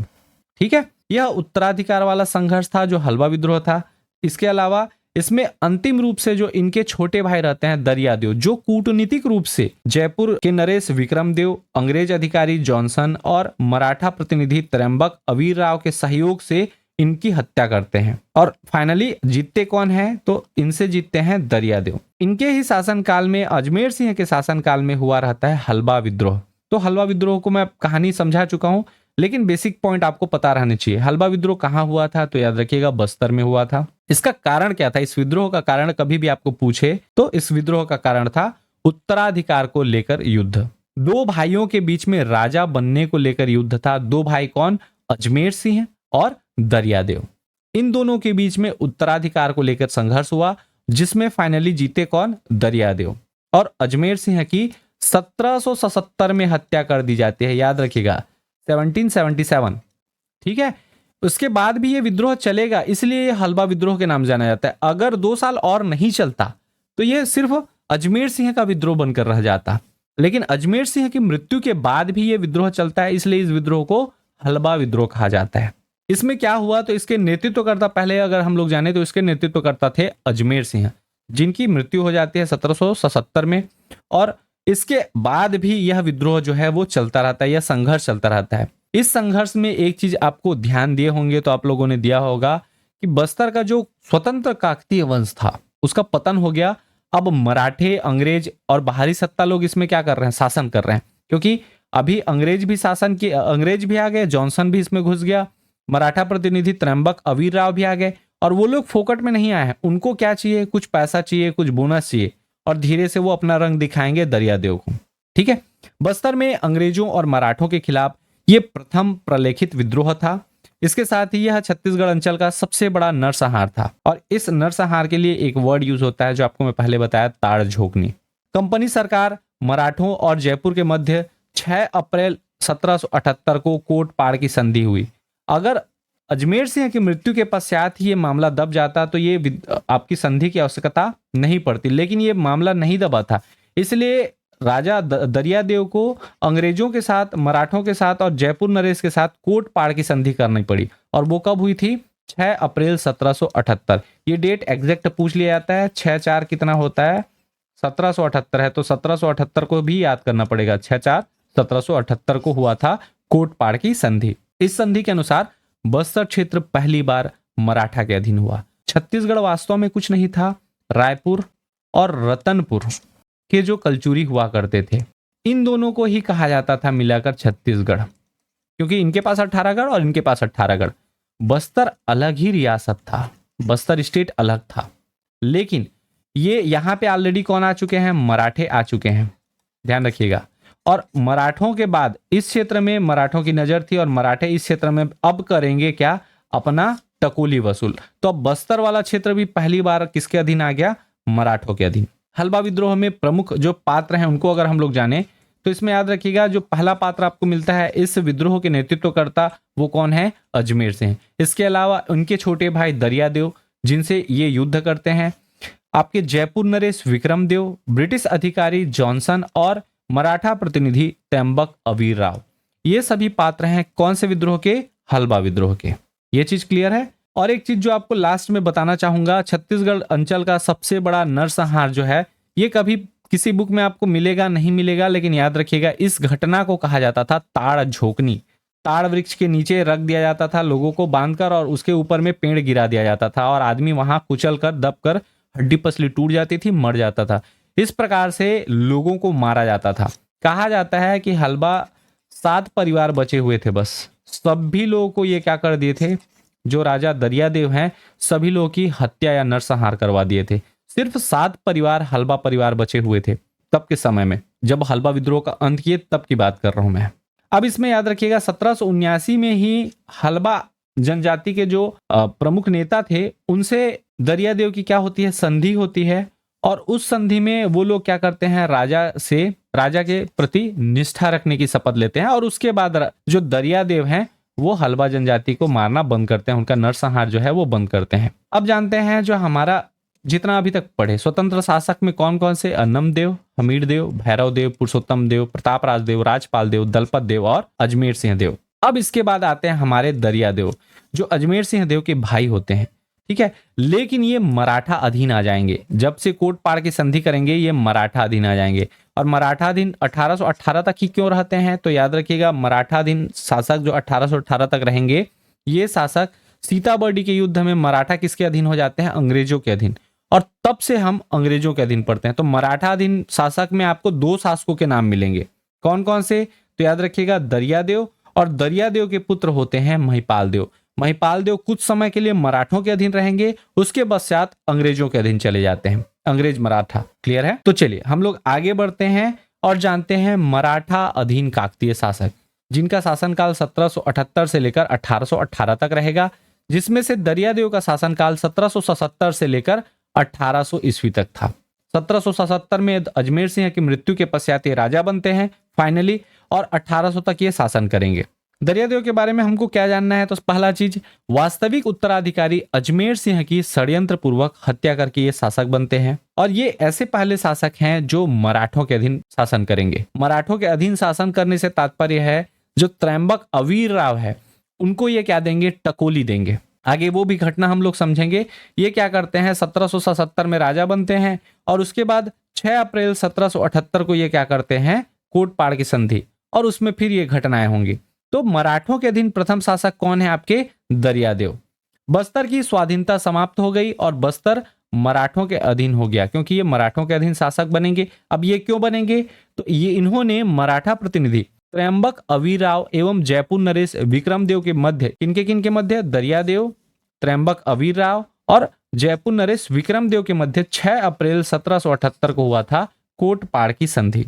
ठीक है, यह उत्तराधिकार वाला संघर्ष था जो हलबा विद्रोह था। इसके अलावा इसमें अंतिम रूप से जो इनके छोटे भाई रहते हैं दरियादेव, जो कूटनीतिक रूप से जयपुर के नरेश विक्रमदेव, अंग्रेज अधिकारी जॉनसन और मराठा प्रतिनिधि त्रयंबक अवीर राव के सहयोग से इनकी हत्या करते हैं। और फाइनली जीतते कौन है? तो इनसे जीतते हैं दरियादेव। इनके ही शासनकाल में, अजमेर सिंह के शासनकाल में हुआ रहता है हलबा विद्रोह। तो हलबा विद्रोह को मैं कहानी समझा चुका हूं, लेकिन बेसिक पॉइंट आपको पता रहने चाहिए। हलबा विद्रोह कहाँ हुआ था? तो याद रखिएगा, बस्तर में हुआ था। इसका कारण क्या था? इस विद्रोह का कारण कभी भी आपको पूछे तो इस विद्रोह का कारण था उत्तराधिकार को लेकर युद्ध। दो भाइयों के बीच में राजा बनने को लेकर युद्ध था। दो भाई कौन? अजमेर सिंह और दरियादेव। इन दोनों के बीच में उत्तराधिकार को लेकर संघर्ष हुआ, जिसमें फाइनली जीते कौन? दरियादेव। और अजमेर सिंह की 1777 में हत्या कर दी जाती है। याद रखिएगा, 1777। ठीक है, उसके बाद भी ये विद्रोह चलेगा, इसलिए ये हलबा विद्रोह के नाम जाना जाता है। अगर 2 साल और नहीं चलता तो ये सिर्फ अजमेर सिंह का विद्रोह बनकर रह जाता, लेकिन अजमेर सिंह की मृत्यु के बाद भी ये विद्रोह चलता है, इसलिए इस विद्रोह को हलबा विद्रोह कहा जाता है। इसमें क्या हुआ? तो इसके नेतृत्वकर्ता, पहले अगर हम लोग जाने तो इसके नेतृत्वकर्ता थे अजमेर सिंह, जिनकी मृत्यु हो जाती है 1777 में। और इसके बाद भी यह विद्रोह जो है वो चलता रहता है, यह संघर्ष चलता रहता है। इस संघर्ष में एक चीज आपको ध्यान दिए होंगे तो आप लोगों ने दिया होगा कि बस्तर का जो स्वतंत्र काकतीय वंश था उसका पतन हो गया। अब मराठे, अंग्रेज और बाहरी सत्ता लोग इसमें क्या कर रहे हैं? शासन कर रहे हैं, क्योंकि अभी अंग्रेज भी आ गए, जॉनसन भी इसमें घुस गया, मराठा प्रतिनिधि त्रयंबक अवीर राव भी आ गए। और वो लोग फोकट में नहीं आए हैं, उनको क्या चाहिए? कुछ पैसा चाहिए, कुछ बोनस चाहिए, और धीरे से वो अपना रंग दिखाएंगे दरियादेव को। ठीक है, बस्तर में अंग्रेजों और मराठों के खिलाफ ये प्रथम प्रलेखित विद्रोह था। इसके साथ ही यह छत्तीसगढ़ अंचल का सबसे बड़ा नरसंहार था। और इस नरसंहार के लिए एक वर्ड यूज होता है जो आपको मैं पहले बताया, ताड़ झोंकनी। कंपनी सरकार मराठों और जयपुर के मध्य 6 अप्रैल 1778 को कोट पाड़ की संधि हुई। अगर अजमेर सिंह की मृत्यु के पश्चात ही ये मामला दब जाता तो ये आपकी संधि की आवश्यकता नहीं पड़ती, लेकिन ये मामला नहीं दबा था, इसलिए राजा दरियादेव को अंग्रेजों के साथ, मराठों के साथ और जयपुर नरेश के साथ कोट पाड़ की संधि करनी पड़ी। और वो कब हुई थी? 6 अप्रैल 1778। ये डेट एग्जैक्ट पूछ लिया जाता है। 6-4 कितना होता है? 1778 है, तो 1778 को भी याद करना पड़ेगा। 6-4 1778 को हुआ था कोट पाड़ की संधि। इस संधि के अनुसार बस्तर क्षेत्र पहली बार मराठा के अधीन हुआ। छत्तीसगढ़ वास्तव में कुछ नहीं था। रायपुर और रतनपुर के जो कलचुरी हुआ करते थे, इन दोनों को ही कहा जाता था मिलाकर छत्तीसगढ़, क्योंकि इनके पास 18 गढ़ और इनके पास 18 गढ़। बस्तर अलग ही रियासत था, बस्तर स्टेट अलग था। लेकिन ये यहाँ पे ऑलरेडी कौन आ चुके हैं? मराठे आ चुके हैं, ध्यान रखिएगा। और मराठों के बाद इस क्षेत्र में मराठों की नजर थी, और मराठे इस क्षेत्र में अब करेंगे क्या? अपना टकोली वसूल। तो अब बस्तर वाला क्षेत्र भी पहली बार किसके अधीन आ गया? मराठों के अधीन। हलबा विद्रोह में प्रमुख जो पात्र हैं उनको अगर हम लोग जाने तो इसमें याद रखिएगा, जो पहला पात्र आपको मिलता है इस विद्रोह के नेतृत्वकर्ता, वो कौन है? अजमेर सिंह। इसके अलावा उनके छोटे भाई दरियादेव, जिनसे ये युद्ध करते हैं। आपके जयपुर नरेश विक्रमदेव, ब्रिटिश अधिकारी जॉनसन और मराठा प्रतिनिधि त्रयंबक अवीर राव, ये सभी पात्र हैं कौन से विद्रोह के? हलबा विद्रोह के। ये चीज क्लियर है। और एक चीज जो आपको लास्ट में बताना चाहूंगा, छत्तीसगढ़ अंचल का सबसे बड़ा नरसंहार जो है ये कभी किसी बुक में आपको मिलेगा नहीं मिलेगा, लेकिन याद रखिएगा इस घटना को कहा जाता था ताड़ झोंकनी। ताड़ वृक्ष के नीचे रख दिया जाता था लोगों को बांधकर और उसके ऊपर में पेड़ गिरा दिया जाता था और आदमी वहां कुचल कर दबकर हड्डी पसली टूट जाती थी, मर जाता था। इस प्रकार से लोगों को मारा जाता था। कहा जाता है कि हलवा 7 परिवार बचे हुए थे, बस सभी लोगों को ये क्या कर दिए थे, जो राजा दरियादेव हैं सभी लोगों की हत्या या नरसंहार करवा दिए थे। सिर्फ 7 परिवार हलवा परिवार बचे हुए थे तब के समय में, जब हलवा विद्रोह का अंत किए तब की बात कर रहा हूं मैं। अब इसमें याद रखिएगा 1779 में ही हलवा जनजाति के जो प्रमुख नेता थे उनसे दरियादेव की क्या होती है, संधि होती है। और उस संधि में वो लोग क्या करते हैं, राजा के प्रति निष्ठा रखने की शपथ लेते हैं और उसके बाद जो दरियादेव हैं वो हलवा जनजाति को मारना बंद करते हैं, उनका नरसंहार जो है वो बंद करते हैं। अब जानते हैं जो हमारा जितना अभी तक पढ़े स्वतंत्र शासक में कौन कौन से, अन्नम देव, हमीर देव, भैरव देव, पुरुषोत्तम देव, प्रताप राज देव, राजपाल देव, दलपत देव और अजमेर सिंह देव। अब इसके बाद आते हैं हमारे दरियादेव जो अजमेर सिंह देव के भाई होते हैं, ठीक है। लेकिन ये मराठा अधीन आ जाएंगे, जब से कोटपाड़ की संधि करेंगे ये मराठा अधीन आ जाएंगे। और मराठा अधीन 1818 तक ही क्यों रहते हैं, तो याद रखिएगा मराठा अधीन शासक जो 1818 तक रहेंगे, ये शासक सीताबर्डी के युद्ध में मराठा किसके अधीन हो जाते हैं, अंग्रेजों के अधीन। और तब से हम अंग्रेजों के अधीन पढ़ते हैं। तो मराठा अधीन शासक में आपको 2 शासकों के नाम मिलेंगे, कौन कौन से, तो याद रखिएगा दरियादेव, और दरियादेव के पुत्र होते हैं महिपाल देव। महिपाल देव कुछ समय के लिए मराठों के अधीन रहेंगे, उसके पश्चात अंग्रेजों के अधीन चले जाते हैं, अंग्रेज मराठा। क्लियर है। तो चलिए हम लोग आगे बढ़ते हैं और जानते हैं मराठा अधीन काकतीय शासक, जिनका शासनकाल 1778 से लेकर 1818 तक रहेगा, जिसमें से दरियादेव का शासनकाल 1777 से लेकर 1800 ईस्वी तक था। 1777 में अजमेर सिंह की मृत्यु के पश्चात ये राजा बनते हैं फाइनली, और 1800 तक ये शासन करेंगे। दरियादेव के बारे में हमको क्या जानना है, तो पहला चीज, वास्तविक उत्तराधिकारी अजमेर सिंह की षड्यंत्र पूर्वक हत्या करके ये शासक बनते हैं, और ये ऐसे पहले शासक हैं जो मराठों के अधीन शासन करेंगे। मराठों के अधीन शासन करने से तात्पर्य है जो त्रयंबक अवीर राव है उनको ये क्या देंगे, टकोली देंगे। आगे वो भी घटना हम लोग समझेंगे। ये क्या करते हैं, 1777 में राजा बनते हैं और उसके बाद 6 अप्रैल 1778 को ये क्या करते हैं, कोटपाड़ की संधि, और उसमें फिर ये घटनाएं होंगी। तो मराठों के अधीन प्रथम शासक कौन है, आपके दरियादेव। बस्तर की स्वाधीनता समाप्त हो गई और बस्तर मराठों के अधीन हो गया, क्योंकि ये मराठों के अधीन शासक बनेंगे। अब ये क्यों बनेंगे, तो ये इन्होंने मराठा प्रतिनिधि त्रयंबक अवीरराव एवं जयपुर नरेश विक्रमदेव के मध्य, किनके मध्य, दरियादेव, त्रयंबक अवीरराव और जयपुर नरेश विक्रमदेव के मध्य 6 अप्रैल 1778 को हुआ था कोटपाड़ की संधि।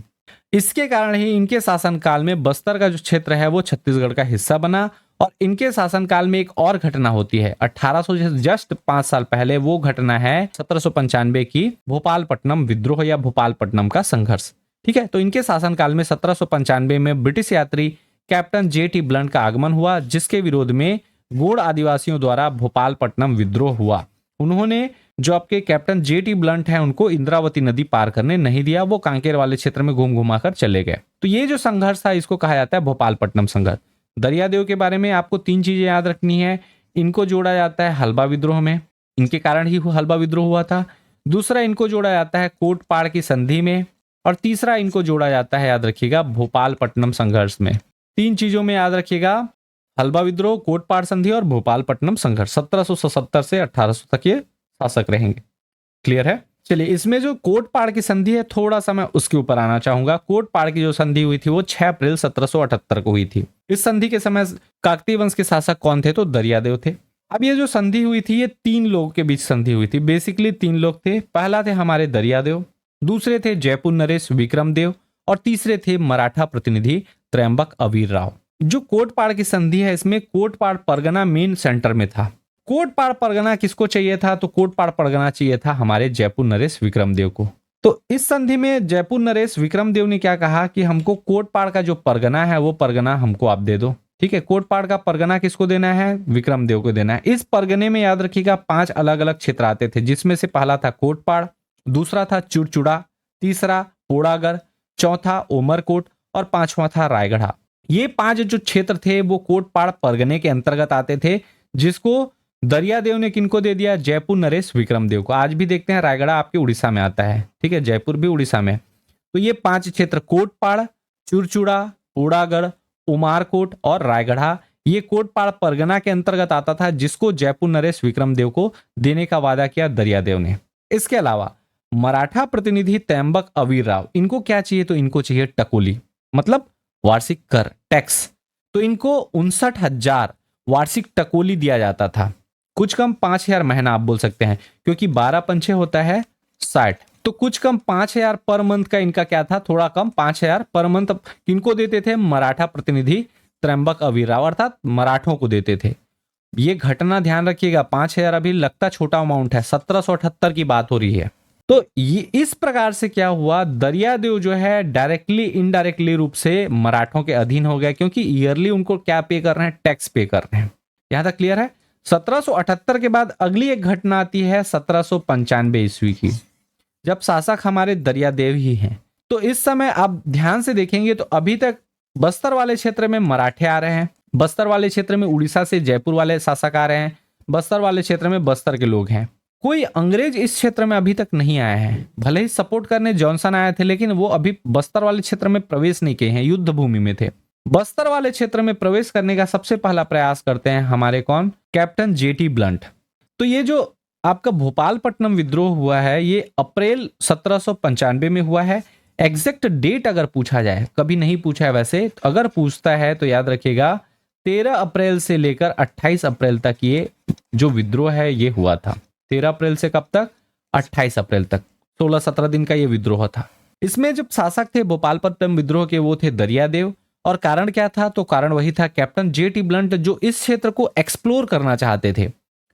इसके कारण ही इनके शासनकाल में बस्तर का जो क्षेत्र है वो छत्तीसगढ़ का हिस्सा बना। और इनके शासनकाल में एक और घटना होती है 1800 से जस्ट 5 साल पहले, वो घटना है 1795 की भोपालपट्टनम विद्रोह या भोपालपट्टनम का संघर्ष। ठीक है, तो इनके शासनकाल में 1795 में ब्रिटिश यात्री कैप्टन J.T. ब्लंट का आगमन हुआ, जिसके विरोध में गोंड आदिवासियों द्वारा भोपालपट्टनम विद्रोह हुआ। उन्होंने जो आपके कैप्टन J.T. ब्लंट हैं उनको इंद्रावती नदी पार करने नहीं दिया, वो कांकेर वाले क्षेत्र में घूम घुमा कर चले गए। तो ये जो संघर्ष था इसको कहा जाता है भोपालपट्टनम संघर्ष। दरियादेव के बारे में आपको 3 चीजें याद रखनी है। इनको जोड़ा जाता है हलवा विद्रोह में, इनके कारण ही हलवा विद्रोह हुआ था। दूसरा, इनको जोड़ा जाता है कोटपाड़ की संधि में, और तीसरा इनको जोड़ा जाता है, याद रखिएगा, भोपालपट्टनम संघर्ष में। 3 चीजों में याद रखिएगा, हलवा विद्रोह, कोटपाड़ संधि और भोपालपट्टनम संघर्ष। 1777 से 1800 तक ये शासक रहेंगे। क्लियर है। चलिए, इसमें जो कोटपाड़ की संधि है थोड़ा सा मैं उसके ऊपर आना चाहूंगा। कोटपाड़ की जो संधि हुई थी वो 6 अप्रैल 1778 को हुई थी। इस संधि के समय काकतीय वंश के शासक कौन थे, तो दरियादेव थे। अब ये जो संधि हुई थी ये 3 लोगों के बीच संधि हुई थी। बेसिकली 3 लोग थे। पहला थे हमारे दरियादेव, दूसरे थे जयपुर नरेश विक्रमदेव, और तीसरे थे मराठा प्रतिनिधि त्रयंबक अवीरराव। जो कोटपाड़ की संधि है इसमें कोटपाड़ परगना मेन सेंटर में था। कोटपाड़ परगना किसको चाहिए था, तो कोटपाड़ परगना चाहिए था हमारे जयपुर नरेश विक्रमदेव को। तो इस संधि में जयपुर नरेश विक्रमदेव ने क्या कहा कि हमको कोटपाड़ का जो परगना है वो परगना हमको आप दे दो। ठीक है, कोटपाड़ का परगना किसको देना है, विक्रमदेव को देना है। इस परगने में याद रखिएगा 5 अलग अलग क्षेत्र आते थे, जिसमें से पहला था कोटपाड़, दूसरा था चुड़चुड़ा, तीसरा पोड़ागढ़, चौथा उमरकोट और 5वां था रायगढ़ा। ये 5 जो क्षेत्र थे वो कोटपाड़ परगने के अंतर्गत आते थे, जिसको दरियादेव ने किनको दे दिया, जयपुर नरेश विक्रमदेव को। आज भी देखते हैं रायगढ़ आपके उड़ीसा में आता है। ठीक है, जयपुर भी उड़ीसा में। तो ये 5 क्षेत्र कोटपाड़, चुरचुड़ा, पोड़ागढ़, उमारकोट और रायगढ़ा, ये कोटपाड़ परगना के अंतर्गत आता था, जिसको जयपुर नरेश विक्रमदेव को देने का वादा किया दरियादेव ने। इसके अलावा मराठा प्रतिनिधि त्र्यंबक अवीर राव, इनको क्या चाहिए, तो इनको चाहिए टकोली, मतलब वार्षिक कर, टैक्स। तो इनको 59,000 वार्षिक टकोली दिया जाता था। कुछ कम 5,000 महीना आप बोल सकते हैं, क्योंकि 12 पंचे होता है 60, तो कुछ कम 5,000 पर मंथ का इनका क्या था, थोड़ा कम 5,000 पर मंथ किनको देते थे, मराठा प्रतिनिधि त्र्यंबक अवीर राव, अर्थात मराठों को देते थे। ये घटना ध्यान रखिएगा, 5,000 अभी लगता छोटा अमाउंट है, 1778 की बात हो रही है। तो ये इस प्रकार से क्या हुआ, दरियादेव जो है डायरेक्टली इनडायरेक्टली रूप से मराठों के अधीन हो गया, क्योंकि ईयरली उनको क्या पे कर रहे हैं, टैक्स पे कर रहे हैं। यहां तक क्लियर है। 1778 के बाद अगली एक घटना आती है 1795 ईस्वी की, जब शासक हमारे दरियादेव ही हैं। तो इस समय आप ध्यान से देखेंगे तो अभी तक बस्तर वाले क्षेत्र में मराठे आ रहे हैं, बस्तर वाले क्षेत्र में उड़ीसा से जयपुर वाले शासक आ रहे हैं, बस्तर वाले क्षेत्र में बस्तर के लोग हैं। कोई अंग्रेज इस क्षेत्र में अभी तक नहीं आए हैं। भले ही सपोर्ट करने जॉनसन आए थे, लेकिन वो अभी बस्तर वाले क्षेत्र में प्रवेश नहीं किए हैं, युद्ध भूमि में थे। बस्तर वाले क्षेत्र में प्रवेश करने का सबसे पहला प्रयास करते हैं हमारे कौन, कैप्टन जेटी ब्लंट। तो ये जो आपका भोपालपट्टनम विद्रोह हुआ है, ये अप्रैल 1795 में हुआ है। एग्जैक्ट डेट अगर पूछा जाए, कभी नहीं पूछा है वैसे, अगर पूछता है तो याद रखिएगा 13 अप्रैल से लेकर 28 अप्रैल तक ये जो विद्रोह है ये हुआ था। 13 अप्रैल से कब तक, 28 अप्रैल तक, 16-17 दिन का ये विद्रोह था। इसमें जब शासक थे भोपालपट्टनम विद्रोह के, वो थे दरियादेव। और कारण क्या था, तो कारण वही था कैप्टन जेटी ब्लंट, जो इस क्षेत्र को एक्सप्लोर करना चाहते थे।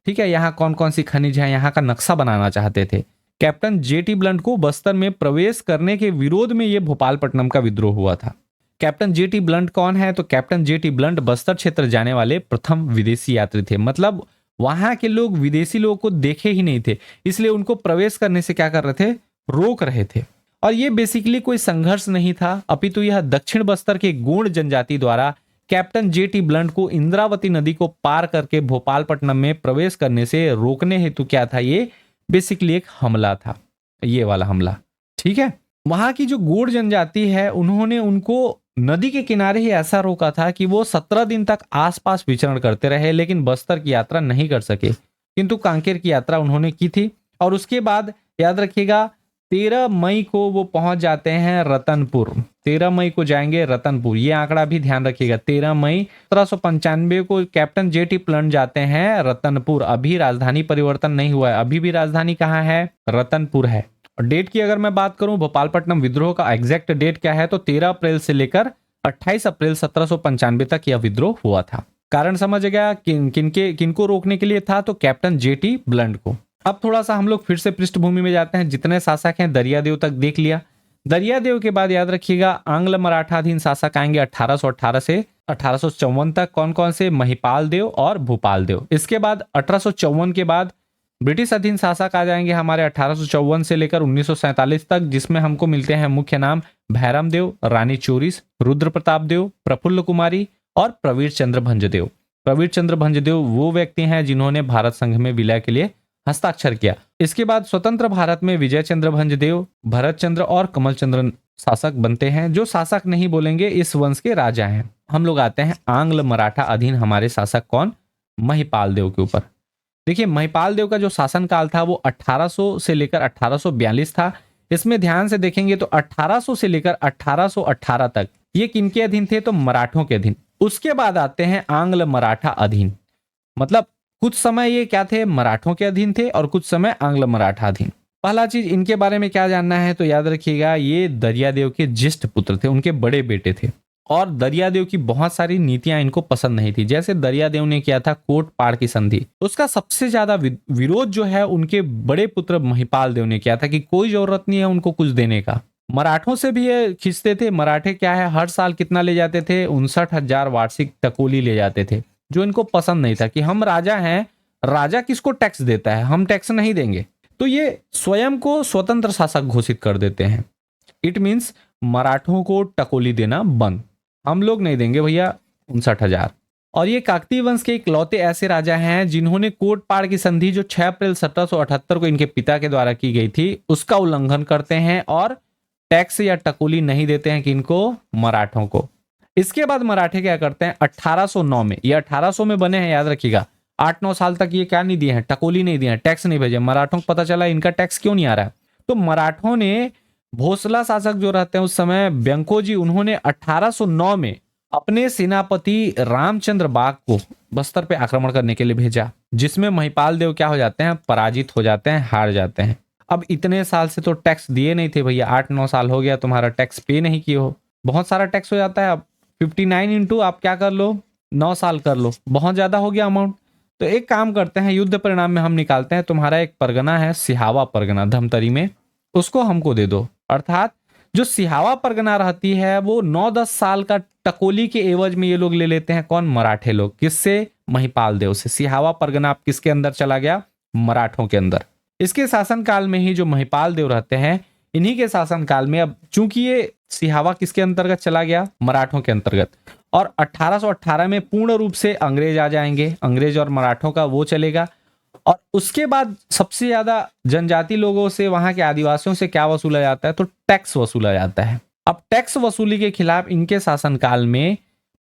ठीक है, यहाँ कौन कौन सी खनिज है, यहाँ का नक्शा बनाना चाहते थे। कैप्टन जेटी ब्लंट को बस्तर में प्रवेश करने के विरोध में ये भोपालपट्टनम का विद्रोह हुआ था। कैप्टन जेटी ब्लंट कौन है, तो कैप्टन जेटी ब्लंट बस्तर क्षेत्र जाने वाले प्रथम विदेशी यात्री थे। मतलब वहां के लोग विदेशी लोगों को देखे ही नहीं थे, इसलिए उनको प्रवेश करने से क्या कर रहे थे, रोक रहे थे। और ये बेसिकली कोई संघर्ष नहीं था, अपितु यह दक्षिण बस्तर के गोंड जनजाति द्वारा कैप्टन जेटी ब्लंट को इंद्रावती नदी को पार करके भोपालपट्टनम में प्रवेश करने से रोकने हेतु क्या था, ये बेसिकली एक हमला था, ये वाला हमला। ठीक है, वहां की जो गोंड जनजाति है, उन्होंने उनको नदी के किनारे ही ऐसा रोका था कि वो 17 दिन तक आसपास विचरण करते रहे, लेकिन बस्तर की यात्रा नहीं कर सके। किंतु कांकेर की यात्रा उन्होंने की थी। और उसके बाद याद रखिएगा 13 मई को वो पहुंच जाते हैं रतनपुर। 13 मई को जाएंगे रतनपुर, ये आंकड़ा भी ध्यान रखिएगा। 13 मई 1795 को कैप्टन जेटी ब्लंट जाते हैं रतनपुर। अभी राजधानी परिवर्तन नहीं हुआ है, अभी भी राजधानी कहाँ है, रतनपुर है। और डेट की अगर मैं बात करूं, भोपालपट्टनम विद्रोह का एग्जैक्ट डेट क्या है, तो 13 अप्रैल से लेकर 28 अप्रैल 1795 तक यह विद्रोह हुआ था। कारण समझ गया किनको रोकने के लिए था, तो कैप्टन जेटी ब्लंट को। अब थोड़ा सा हम लोग फिर से पृष्ठभूमि में जाते हैं। जितने शासक हैं दरियादेव तक देख लिया। दरियादेव के बाद याद रखिएगा आंग्ल मराठाधीन शासक आएंगे 1818 से 1854 तक। कौन कौन से, महिपाल देव और भूपाल देव। इसके बाद 1854 के बाद ब्रिटिश अधीन शासक आ जाएंगे हमारे 1854 से लेकर 1947 तक, जिसमें हमको मिलते हैं मुख्य नाम भैरम देव, रानी चोरिस, रुद्र प्रताप देव, प्रफुल्ल कुमारी और प्रवीर चंद्र भंजदेव। प्रवीर चंद्र भंजदेव वो व्यक्ति हैं जिन्होंने भारत संघ में विलय के लिए हस्ताक्षर किया। इसके बाद स्वतंत्र भारत में विजय चंद्र भंजदेव, भरत चंद्र और कमल चंद्र शासक बनते हैं। जो शासक नहीं बोलेंगे, इस वंश के राजा हैं। हम लोग आते हैं आंग्ल मराठा अधीन हमारे शासक कौन, महिपाल देव के ऊपर। देखिए महिपाल देव का जो शासनकाल था वो 1800 से लेकर 1842 था। इसमें ध्यान से देखेंगे तो 1800 से लेकर 1818 तक ये किनके अधीन थे, तो मराठों के अधीन। उसके बाद आते हैं आंग्ल मराठा अधीन। मतलब कुछ समय ये क्या थे, मराठों के अधीन थे और कुछ समय आंग्ल मराठा अधीन। पहला चीज इनके बारे में क्या जानना है, तो याद रखिएगा ये दरियादेव के ज्येष्ठ पुत्र थे, उनके बड़े बेटे थे। और दरियादेव की बहुत सारी नीतियां इनको पसंद नहीं थी। जैसे दरियादेव ने किया था कोटपाड़ की संधि, उसका सबसे ज्यादा विरोध जो है उनके बड़े पुत्र महिपाल देव ने किया था कि कोई जरूरत नहीं है उनको कुछ देने का। मराठों से भी ये खींचते थे। मराठे क्या है, हर साल कितना ले जाते थे, 59,000 वार्षिक टकोली ले जाते थे, जो इनको पसंद नहीं था कि हम राजा हैं, राजा किसको टैक्स देता है, हम टैक्स नहीं देंगे। तो ये स्वयं को स्वतंत्र शासक घोषित कर देते हैं। इट मीन्स मराठों को टकोली देना बंद, हम लोग नहीं देंगे भैया 59,000। और ये काकतीय वंश के इकलौते ऐसे राजा हैं जिन्होंने कोटपाड़ की संधि जो 6 अप्रैल 1778 को इनके पिता के द्वारा की गई थी उसका उल्लंघन करते हैं और टैक्स या टकोली नहीं देते हैं किनको, मराठों को। इसके बाद मराठे क्या करते हैं 1809 में, ये 1800 में बने हैं याद रखिएगा, 8-9 साल तक ये क्या नहीं दिए हैं, टकोली नहीं दिए हैं, टैक्स नहीं भेजे। मराठों को पता चला इनका टैक्स क्यों नहीं आ रहा है, तो मराठों ने भोसला शासक जो रहते हैं उस समय ब्यंको जी, उन्होंने 1809 में अपने सेनापति रामचंद्र बाग को बस्तर पे आक्रमण करने के लिए भेजा, जिसमें महिपाल देव क्या हो जाते हैं, पराजित हो जाते हैं, हार जाते हैं। अब इतने साल से तो टैक्स दिए नहीं थे भैया, 8-9 साल हो गया तुम्हारा टैक्स पे नहीं किए हो, बहुत सारा टैक्स हो जाता है। अब 59 इंटू आप क्या कर लो, 9 साल कर लो, बहुत ज्यादा हो गया अमाउंट। तो एक काम करते हैं, युद्ध परिणाम में हम निकालते हैं, तुम्हारा एक परगना है सिहावा परगना धमतरी में, उसको हमको दे दो। अर्थात जो सिहावा परगना रहती है वो 9-10 साल का टकोली के एवज में ये लोग ले लेते हैं, कौन, मराठे लोग। किससे, महिपाल देव से। सिहावा परगना आप किसके अंदर चला गया, मराठों के अंदर। इसके शासनकाल में ही जो महिपाल देव रहते हैं, इन्हीं के शासनकाल में, अब चूंकि ये सिहावा किसके अंतर्गत चला गया, मराठों के अंतर्गत, और 1818 में पूर्ण रूप से अंग्रेज आ जाएंगे, अंग्रेज और मराठों का वो चलेगा। और उसके बाद सबसे ज्यादा जनजाति लोगों से, वहां के आदिवासियों से क्या वसूला जाता है, तो टैक्स वसूला जाता है। अब टैक्स वसूली के खिलाफ इनके शासनकाल में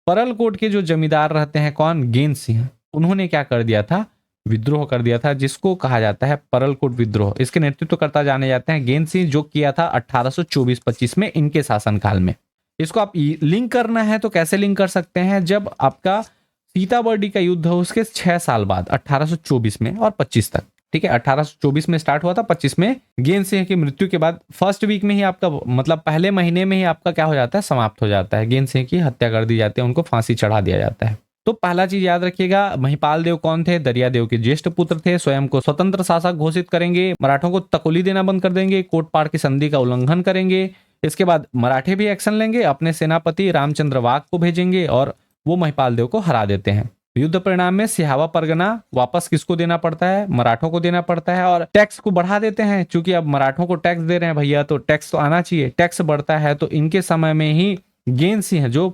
परलकोट के जो जमींदार रहते हैं, कौन, गेन सिंह, उन्होंने क्या कर दिया था, विद्रोह कर दिया था, जिसको कहा जाता है परलकोट विद्रोह। इसके नेतृत्वकर्ता जाने जाते हैं गेन सिंह, जो किया था 1824-25 में इनके शासनकाल में। इसको आप लिंक करना है तो कैसे लिंक कर सकते हैं, जब आपका सीताबर्डी का युद्ध हो उसके 6 साल बाद 1824 में और 25 तक, ठीक है, 1824 में स्टार्ट हुआ था, 25 में गेन सिंह की मृत्यु के बाद फर्स्ट वीक में ही आपका, मतलब पहले महीने में ही आपका क्या हो जाता है, समाप्त हो जाता है, गेन सिंह की हत्या कर दी जाती है, उनको फांसी चढ़ा दिया जाता है। तो पहला चीज याद रखिएगा, महिपाल देव कौन थे, दरिया देव के ज्येष्ठ पुत्र थे, स्वयं को स्वतंत्र शासक घोषित करेंगे, मराठों को तकोली देना बंद कर देंगे, कोटपाड़ की संधि का उल्लंघन करेंगे। इसके बाद मराठे भी एक्शन लेंगे, अपने सेनापति रामचंद्र वाघ को भेजेंगे और वो महिपाल देव को हरा देते हैं। युद्ध परिणाम में सिहावा परगना वापस किसको देना पड़ता है, मराठों को देना पड़ता है, और टैक्स को बढ़ा देते हैं, क्योंकि अब मराठों को टैक्स दे रहे हैं भैया, तो टैक्स तो आना चाहिए, टैक्स बढ़ता है। तो इनके समय में ही गेन सिंह जो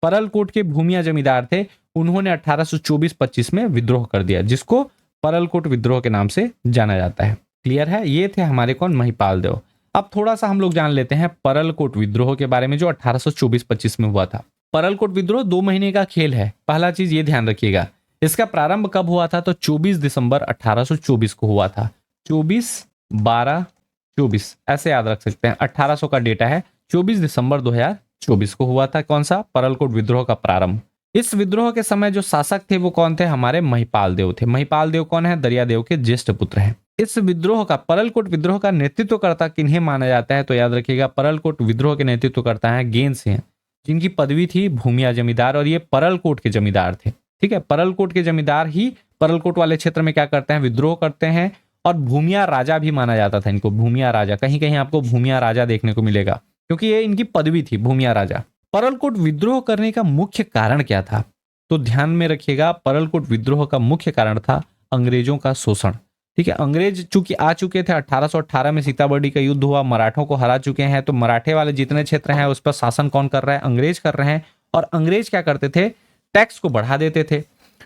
परलकोट के भूमिया जमींदार थे, उन्होंने 1824-25 में विद्रोह कर दिया, जिसको परलकोट विद्रोह के नाम से जाना जाता है। क्लियर है, ये थे हमारे कौन, महिपाल देव। अब थोड़ा सा हम लोग जान लेते हैं परलकोट विद्रोह के बारे में, जो 1824-25 में हुआ था। परलकोट विद्रोह 2 महीने का खेल है, पहला चीज ये ध्यान रखिएगा। इसका प्रारंभ कब हुआ था, तो 24 दिसंबर 1824 को हुआ था। 24/12/24 ऐसे याद रख सकते हैं, 1800 का डेटा है, 24 दिसंबर 2024 को हुआ था कौन सा, परलकोट विद्रोह का प्रारंभ। इस विद्रोह के समय जो शासक थे वो कौन थे, हमारे महिपाल देव थे। महिपाल देव कौन है, दरिया देव के ज्येष्ठ पुत्र हैं। इस विद्रोह का, परलकोट विद्रोह का नेतृत्वकर्ता किन्हें माना जाता है, तो याद रखिएगा परलकोट विद्रोह के नेतृत्वकर्ता हैं गेन सिंह, जिनकी पदवी थी भूमिया जमींदार, और ये परलकोट के जमींदार थे। ठीक है, परलकोट के जमींदार ही परलकोट वाले क्षेत्र में क्या करते हैं, विद्रोह करते हैं, और भूमिया राजा भी माना जाता था इनको, भूमिया राजा, कहीं कहीं आपको भूमिया राजा देखने को मिलेगा, क्योंकि ये इनकी पदवी थी, भूमिया राजा। परलकोट विद्रोह करने का मुख्य कारण क्या था, तो ध्यान में रखिएगा, परलकोट विद्रोह का मुख्य कारण था अंग्रेजों का शोषण। ठीक है, अंग्रेज चूंकि आ चुके थे, 1818 में सीताबर्डी का युद्ध हुआ, मराठों को हरा चुके हैं, तो मराठे वाले जितने क्षेत्र हैं उस पर शासन कौन कर रहा है, अंग्रेज कर रहे हैं। और अंग्रेज क्या करते थे, टैक्स को बढ़ा देते थे।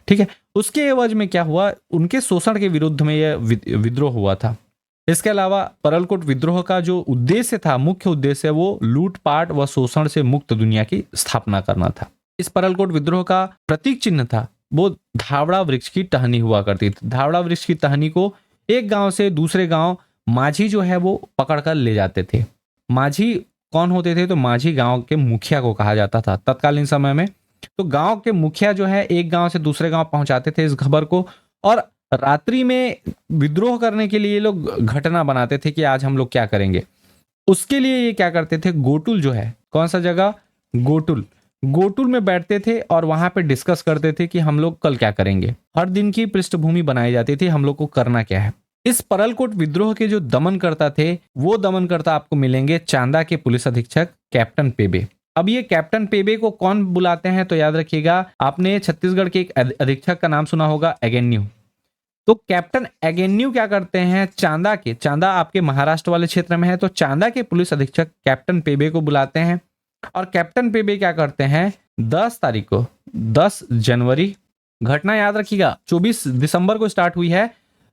ठीक है, उसके एवज में क्या हुआ, उनके शोषण के विरुद्ध में यह विद्रोह हुआ था। इसके अलावा परलकोट विद्रोह का जो उद्देश्य था, मुख्य उद्देश्य, वो लूटपाट व शोषण से मुक्त दुनिया की स्थापना करना था। इस परलकोट विद्रोह का प्रतीक चिन्ह था, वो धावड़ा वृक्ष की टहनी हुआ करती थी। धावड़ा वृक्ष की टहनी को एक गांव से दूसरे गांव माझी जो है वो पकड़कर ले जाते थे। माझी कौन होते थे, तो माझी गांव के मुखिया को कहा जाता था तत्कालीन समय में। तो गांव के मुखिया जो है एक गांव से दूसरे गांव पहुंचाते थे इस खबर को, और रात्रि में विद्रोह करने के लिए ये लोग घटना बनाते थे कि आज हम लोग क्या करेंगे। उसके लिए ये क्या करते थे, गोटुल जो है, कौन सा जगह, गोटुल में बैठते थे और वहां पे डिस्कस करते थे कि हम लोग कल क्या करेंगे। हर दिन की पृष्ठभूमि बनाई जाती थी, हम लोग को करना क्या है। इस परलकोट विद्रोह के जो दमनकर्ता थे, वो दमनकर्ता आपको मिलेंगे चांदा के पुलिस अधीक्षक कैप्टन पेबे। अब ये कैप्टन पेबे को कौन बुलाते हैं, तो याद रखिएगा, आपने छत्तीसगढ़ के एक अधीक्षक का नाम सुना होगा, एगेन्यू। तो कैप्टन एगेन्यू क्या करते हैं, चांदा आपके महाराष्ट्र वाले क्षेत्र में है, तो चांदा के पुलिस अधीक्षक कैप्टन पेबे को बुलाते हैं। और कैप्टन पेबे क्या करते हैं, 10 तारीख को, 10 जनवरी, घटना याद रखिएगा 24 दिसंबर को स्टार्ट हुई है,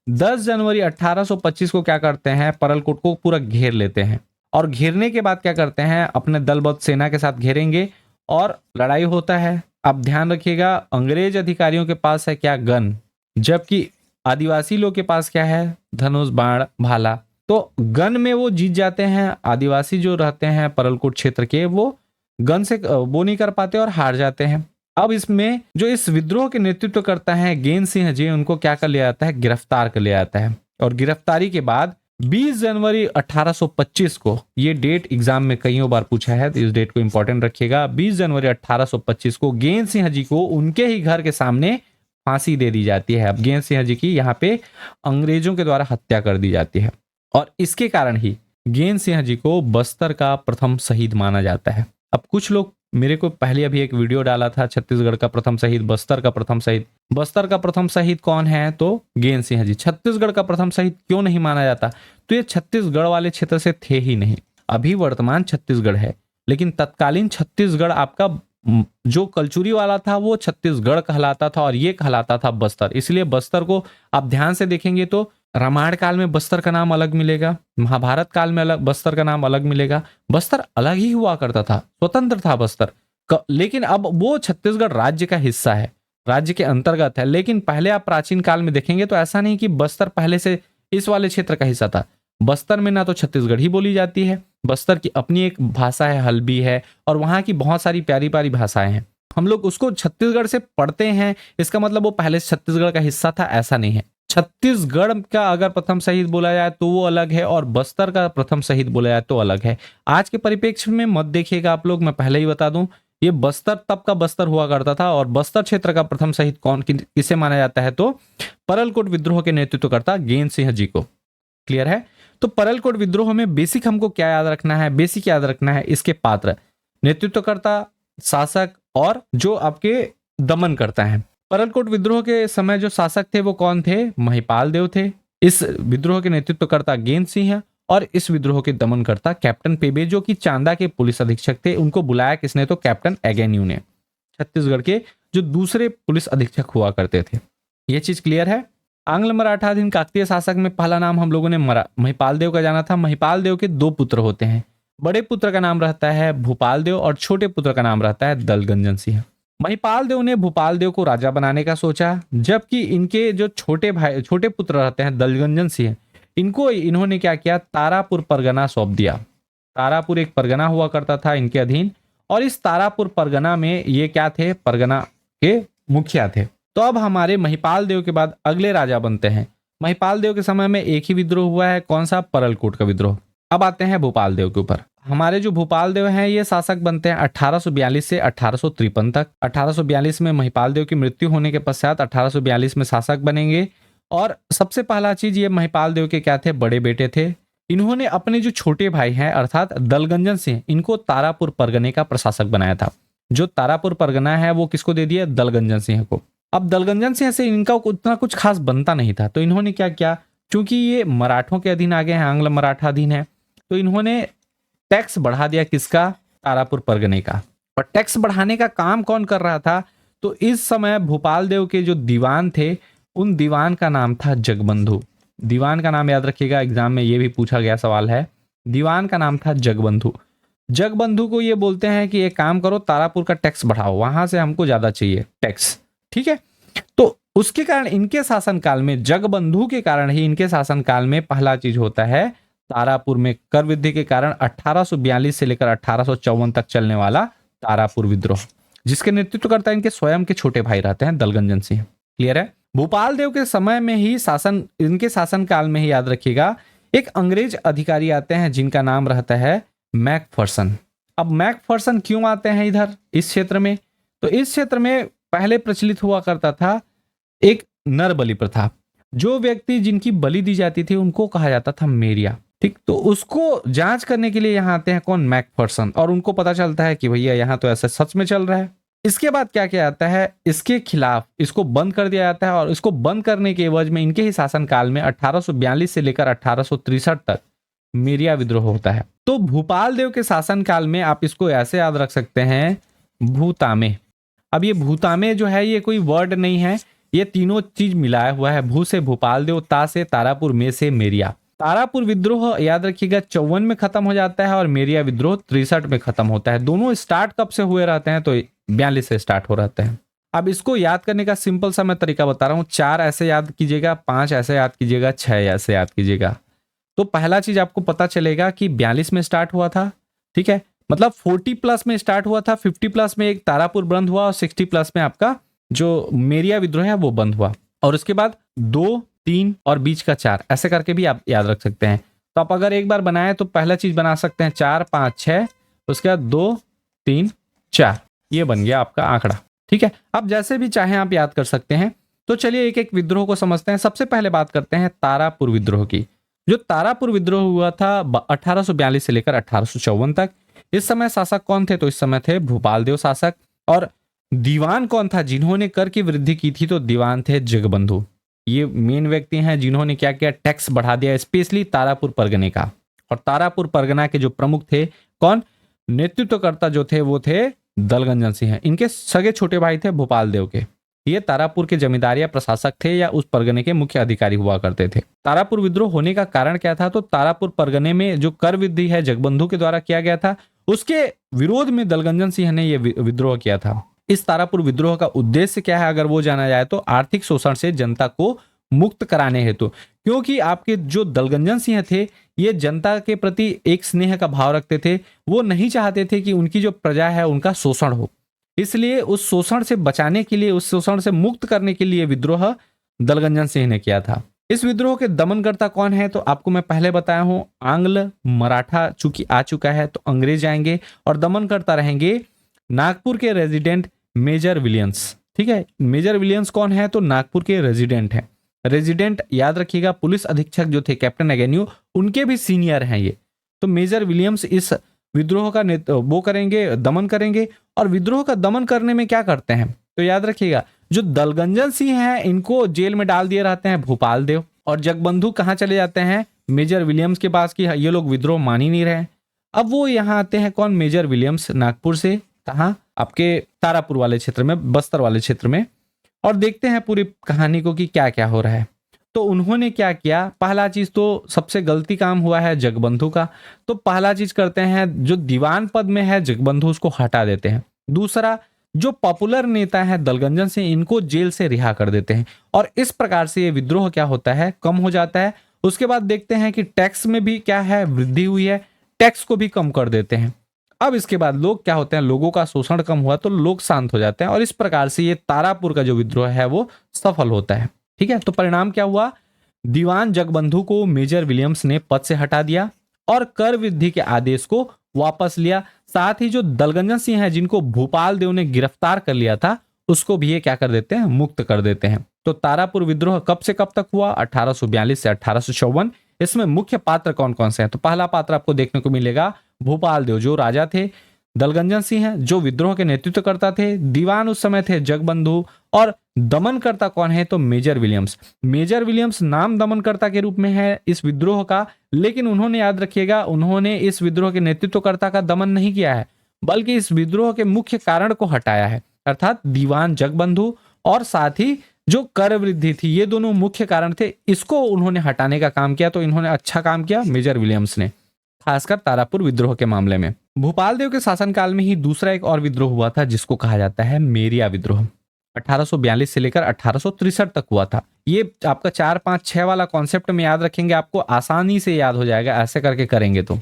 10 जनवरी 1825 को क्या करते हैं, परलकोट को पूरा घेर लेते हैं और घेरने के बाद क्या करते हैं, अपने दल बल सेना के साथ घेरेंगे और लड़ाई होता है। आप ध्यान रखिएगा, अंग्रेज अधिकारियों के पास है क्या, गन, जबकि आदिवासी लोग के पास क्या है, धनुष, बाण, भाला। तो गन में वो जीत जाते हैं, आदिवासी जो रहते हैं परलकोट क्षेत्र के, वो गन से वो नहीं कर पाते और हार जाते हैं। अब इसमें जो इस विद्रोह के नेतृत्व करता है गेन सिंह जी, उनको क्या कर लिया जाता है, गिरफ्तार कर लिया जाता है। और गिरफ्तारी के बाद 20 जनवरी 1825 को, ये डेट एग्जाम में कईयों बार पूछा है तो इस डेट को इंपॉर्टेंट रखिएगा, 20 जनवरी 1825 को गेन सिंह जी को उनके ही घर के सामने फांसी दे दी जाती है। अब गेन सिंह जी की यहाँ पे अंग्रेजों के द्वारा हत्या कर दी जाती है और इसके कारण ही गेन सिंह जी को बस्तर का प्रथम शहीद माना जाता है। अब कुछ लोग मेरे को पहले अभी एक वीडियो डाला था, छत्तीसगढ़ का प्रथम शहीद, बस्तर का प्रथम शहीद। बस्तर का प्रथम शहीद कौन है, तो गेन सिंह जी। छत्तीसगढ़ का प्रथम शहीद क्यों नहीं माना जाता, तो ये छत्तीसगढ़ वाले क्षेत्र से थे ही नहीं। अभी वर्तमान छत्तीसगढ़ है, लेकिन तत्कालीन छत्तीसगढ़ आपका जो कलचुरी वाला था वो छत्तीसगढ़ कहलाता था और ये कहलाता था बस्तर। इसलिए बस्तर को आप ध्यान से देखेंगे तो रामायण काल में बस्तर का नाम अलग मिलेगा, महाभारत काल में अलग बस्तर का नाम अलग मिलेगा। बस्तर अलग ही हुआ करता था, स्वतंत्र था बस्तर। लेकिन अब वो छत्तीसगढ़ राज्य का हिस्सा है, राज्य के अंतर्गत है। लेकिन पहले आप प्राचीन काल में देखेंगे तो ऐसा नहीं कि बस्तर पहले से इस वाले क्षेत्र का हिस्सा था। बस्तर में ना तो छत्तीसगढ़ ही बोली जाती है, बस्तर की अपनी एक भाषा है, हल्बी है, और वहां की बहुत सारी प्यारी प्यारी भाषाएं हैं। हम लोग उसको छत्तीसगढ़ से पढ़ते हैं, इसका मतलब वो पहले से छत्तीसगढ़ का हिस्सा था, ऐसा नहीं है। छत्तीसगढ़ का अगर प्रथम शहीद बोला जाए तो वो अलग है और बस्तर का प्रथम शहीद बोला जाए तो अलग है। आज के परिप्रेक्ष्य में मत देखिएगा आप लोग, मैं पहले ही बता दूं, ये बस्तर तब का बस्तर हुआ करता था और बस्तर क्षेत्र का प्रथम शहीद कौन किसे माना जाता है, तो परलकोट विद्रोह के नेतृत्वकर्ता गेन सिंह जी को। क्लियर है। तो परलकोट विद्रोह में बेसिक हमको क्या याद रखना है, बेसिक याद रखना है इसके पात्र, नेतृत्वकर्ता, शासक और जो आपके दमन करता है। परलकोट विद्रोह के समय जो शासक थे वो कौन थे, महिपाल देव थे। इस विद्रोह के नेतृत्वकर्ता गेन सिंह और इस विद्रोह के दमनकर्ता कैप्टन पेबे, जो कि चांदा के पुलिस अधीक्षक थे। उनको बुलाया किसने, तो कैप्टन एगेन्यू ने, छत्तीसगढ़ के जो दूसरे पुलिस अधीक्षक हुआ करते थे। ये चीज क्लियर है। आंग्ल मराठाधीन काकतीय शासक में पहला नाम हम लोगों ने महिपाल देव का जाना था। महिपाल देव के दो पुत्र होते हैं, बड़े पुत्र का नाम रहता है भूपाल देव और छोटे पुत्र का नाम रहता है दलगंजन सिंह। महिपाल देव ने भूपाल देव को राजा बनाने का सोचा, जबकि इनके जो छोटे पुत्र रहते हैं दलगंजन सिंह, इनको इन्होंने क्या किया, तारापुर परगना सौंप दिया। तारापुर एक परगना हुआ करता था इनके अधीन, और इस तारापुर परगना में ये क्या थे, परगना के मुखिया थे। तो अब हमारे महिपाल देव के बाद अगले राजा बनते हैं। महिपाल देव के समय में एक ही विद्रोह हुआ है, कौन सा, परलकोट का विद्रोह। अब आते हैं भूपाल देव के ऊपर। हमारे जो भूपाल देव हैं ये शासक बनते हैं 1842 से 1853 तक। 1842 में महिपाल देव की मृत्यु होने के पश्चात 1842 में शासक बनेंगे। और सबसे पहला चीज, ये महिपाल देव के क्या थे, बड़े बेटे थे। इन्होंने अपने जो छोटे भाई हैं अर्थात दलगंजन सिंह, इनको तारापुर परगने का प्रशासक बनाया था। जो तारापुर परगना है वो किसको दे दिया, दलगंजन सिंह को। अब दलगंजन सिंह से इनका उतना कुछ खास बनता नहीं था, तो इन्होंने क्या किया, क्योंकि ये मराठों के अधीन आ गए हैं, आंग्ल मराठा अधीन है, तो इन्होंने टैक्स बढ़ा दिया किसका, तारापुर परगने का। और टैक्स बढ़ाने का काम कौन कर रहा था, तो इस समय भूपाल देव के जो दीवान थे, उन दीवान का नाम था जगबंधु। दीवान का नाम याद रखिएगा, एग्जाम में ये भी पूछा गया सवाल है। दीवान का नाम था जगबंधु। जगबंधु को ये बोलते हैं कि एक काम करो, तारापुर का टैक्स बढ़ाओ, वहां से हमको ज्यादा चाहिए टैक्स, ठीक है। तो उसके कारण इनके शासनकाल में, जगबंधु के कारण ही इनके शासनकाल में पहला चीज होता है, तारापुर में कर वृद्धि के कारण 1842 से लेकर 1854 तक चलने वाला तारापुर विद्रोह, जिसके नेतृत्वकर्ता इनके स्वयं के छोटे भाई रहते हैं दलगंजन सिंह। क्लियर है। भूपाल देव के समय में ही इनके शासनकाल में ही याद रखिएगा, एक अंग्रेज अधिकारी आते हैं जिनका नाम रहता है मैकफर्सन। अब मैकफर्सन क्यों आते हैं इधर इस क्षेत्र में, तो इस क्षेत्र में पहले प्रचलित हुआ करता था एक नर बलि प्रथा। जो व्यक्ति जिनकी बलि दी जाती थी उनको कहा जाता था मेरिया, ठीक। तो उसको जांच करने के लिए यहाँ आते हैं कौन, मैकफर्सन, और उनको पता चलता है कि भैया यहाँ तो ऐसा सच में चल रहा है। इसके बाद क्या किया जाता है, इसके खिलाफ इसको बंद कर दिया जाता है, और इसको बंद करने के एवज में इनके ही शासनकाल में 1842 से लेकर 1863 तक मेरिया विद्रोह होता है। तो भूपाल देव के शासनकाल में आप इसको ऐसे याद रख सकते हैं, भूतामे। अब ये भूतामे जो है ये कोई वर्ड नहीं है, ये तीनों चीज मिलाया हुआ है, भू से भूपाल देव, ता से तारापुर, में से मेरिया। तारापुर विद्रोह याद रखिएगा 54 में खत्म हो जाता है और मेरिया विद्रोह 63 में खत्म होता है। दोनों स्टार्ट कब से हुए रहते हैं? तो 42 से स्टार्ट हो रहते हैं। अब इसको याद करने का सिंपल सा मैं तरीका बता रहा हूँ। 4 ऐसे याद कीजिएगा, 5 ऐसे याद कीजिएगा, 6 ऐसे याद कीजिएगा। तो पहला चीज आपको पता चलेगा कि 42 में स्टार्ट हुआ था, ठीक है, मतलब 40 प्लस में स्टार्ट हुआ था, 50 प्लस में एक तारापुर बंद हुआ और 60 प्लस में आपका जो मेरिया विद्रोह है वो बंद हुआ। और उसके बाद 2, 3 और बीच का 4 ऐसे करके भी आप याद रख सकते हैं। तो आप अगर एक बार बनाए तो पहला चीज बना सकते हैं 4, 5, 6, उसके बाद 2, 3, 4, ये बन गया आपका आंकड़ा, ठीक है। अब जैसे भी चाहें आप याद कर सकते हैं। तो चलिए एक एक विद्रोह को समझते हैं। सबसे पहले बात करते हैं तारापुर विद्रोह की। जो तारापुर विद्रोह हुआ था 1842 से लेकर 1854 तक। इस समय शासक कौन थे? तो इस समय थे भूपाल देव शासक। और दीवान कौन था जिन्होंने कर की वृद्धि की थी? तो दीवान थे जगबंधु। ये मेन व्यक्ति हैं जिन्होंने क्या किया, टैक्स बढ़ा दिया, स्पेशली तारापुर परगने का। और तारापुर परगना के जो प्रमुख थे, कौन नेतृत्वकर्ता जो थे, वो थे दलगंजन सिंह। इनके सगे छोटे भाई थे भोपाल देव के। ये तारापुर के जमींदार या प्रशासक थे या उस परगने के मुख्य अधिकारी हुआ करते थे। तारापुर विद्रोह होने का कारण क्या था? तो तारापुर परगने में जो कर वृद्धि है जगबंधु के द्वारा किया गया था, उसके विरोध में दलगंजन सिंह ने यह विद्रोह किया था। इस तारापुर विद्रोह का उद्देश्य क्या है अगर वो जाना जाए तो आर्थिक शोषण से जनता को मुक्त कराने हेतु। क्योंकि आपके जो दलगंजन सिंह थे ये जनता के प्रति एक स्नेह का भाव रखते थे। वो नहीं चाहते थे कि उनकी जो प्रजा है उनका शोषण हो, इसलिए उस शोषण से बचाने के लिए, उस शोषण से मुक्त करने के लिए विद्रोह दलगंजन सिंह ने किया था। इस विद्रोह के दमनकर्ता कौन है? तो आपको मैं पहले बताया हूं, आंग्ल मराठा चूंकि आ चुका है तो अंग्रेज आएंगे और दमनकर्ता रहेंगे नागपुर के रेजिडेंट मेजर विलियम्स, ठीक है। मेजर विलियम्स कौन है? तो नागपुर के रेजिडेंट हैं। रेजिडेंट याद रखिएगा, पुलिस अधीक्षक जो थे कैप्टन एगेन्यू, उनके भी सीनियर हैं ये। तो मेजर विलियम्स इस विद्रोह का वो करेंगे, दमन करेंगे। और विद्रोह का दमन करने में क्या करते हैं? तो याद रखिएगा, जो दलगंजन सिंह हैं इनको जेल में डाल दिए रहते हैं भोपाल देव। और जगबंधु कहाँ चले जाते हैं? मेजर विलियम्स के पास कि ये लोग विद्रोह मान ही नहीं रहे। अब वो यहाँ आते हैं, कौन? मेजर विलियम्स, नागपुर से। कहाँ? आपके तारापुर वाले क्षेत्र में, बस्तर वाले क्षेत्र में। और देखते हैं पूरी कहानी को कि क्या क्या हो रहा है। तो उन्होंने क्या किया? पहला चीज तो सबसे गलती काम हुआ है जगबंधु का। तो पहला चीज करते हैं, जो दीवान पद में है जगबंधु उसको हटा देते हैं। दूसरा, जो पॉपुलर नेता है दलगंजन सिंह, इनको जेल से रिहा कर देते हैं। और इस प्रकार से ये विद्रोह क्या होता है? कम हो जाता है। उसके बाद देखते हैं कि टैक्स में भी क्या है, वृद्धि हुई है, टैक्स को भी कम कर देते हैं। अब इसके बाद लोग क्या होते हैं, लोगों का शोषण कम हुआ तो लोग शांत हो जाते हैं। और इस प्रकार से ये तारापुर का जो विद्रोह है वो सफल होता है, ठीक है। तो परिणाम क्या हुआ? दीवान जगबंधु को मेजर विलियम्स ने पद से हटा दिया और कर वृद्धि के आदेश को वापस लिया। साथ ही जो दलगंजन सिंह है जिनको भूपाल देव ने गिरफ्तार कर लिया था, उसको भी ये क्या कर देते हैं? मुक्त कर देते हैं। तो तारापुर विद्रोह कब से कब तक हुआ? 1842 से 1854। इसमें मुख्य पात्र कौन कौन से हैं? तो पहला पात्र आपको देखने को मिलेगा भूपाल देव जो राजा थे, दलगंजन सिंह जो विद्रोह के नेतृत्व करता थे, दीवान उस समय थे जगबंधु, और दमनकर्ता कौन है? तो मेजर विलियम्स। मेजर विलियम्स नाम दमनकर्ता के रूप में है इस विद्रोह का, लेकिन उन्होंने, याद रखिएगा, उन्होंने इस विद्रोह के नेतृत्वकर्ता का दमन नहीं किया है, बल्कि इस विद्रोह के मुख्य कारण को हटाया है, अर्थात दीवान जगबंधु और साथ ही जो कर वृद्धि थी, ये दोनों मुख्य कारण थे। इसको उन्होंने हटाने का काम किया। तो इन्होंने अच्छा काम किया मेजर विलियम्स ने, खासकर तारापुर विद्रोह के मामले में। भोपाल देव के शासनकाल में ही दूसरा एक और विद्रोह हुआ था जिसको कहा जाता है मेरिया विद्रोह। 1842 से लेकर 1863 तक हुआ था। ये आपका 4, 5, 6 वाला कॉन्सेप्ट में याद रखेंगे, आपको आसानी से याद हो जाएगा ऐसे करके करेंगे तो।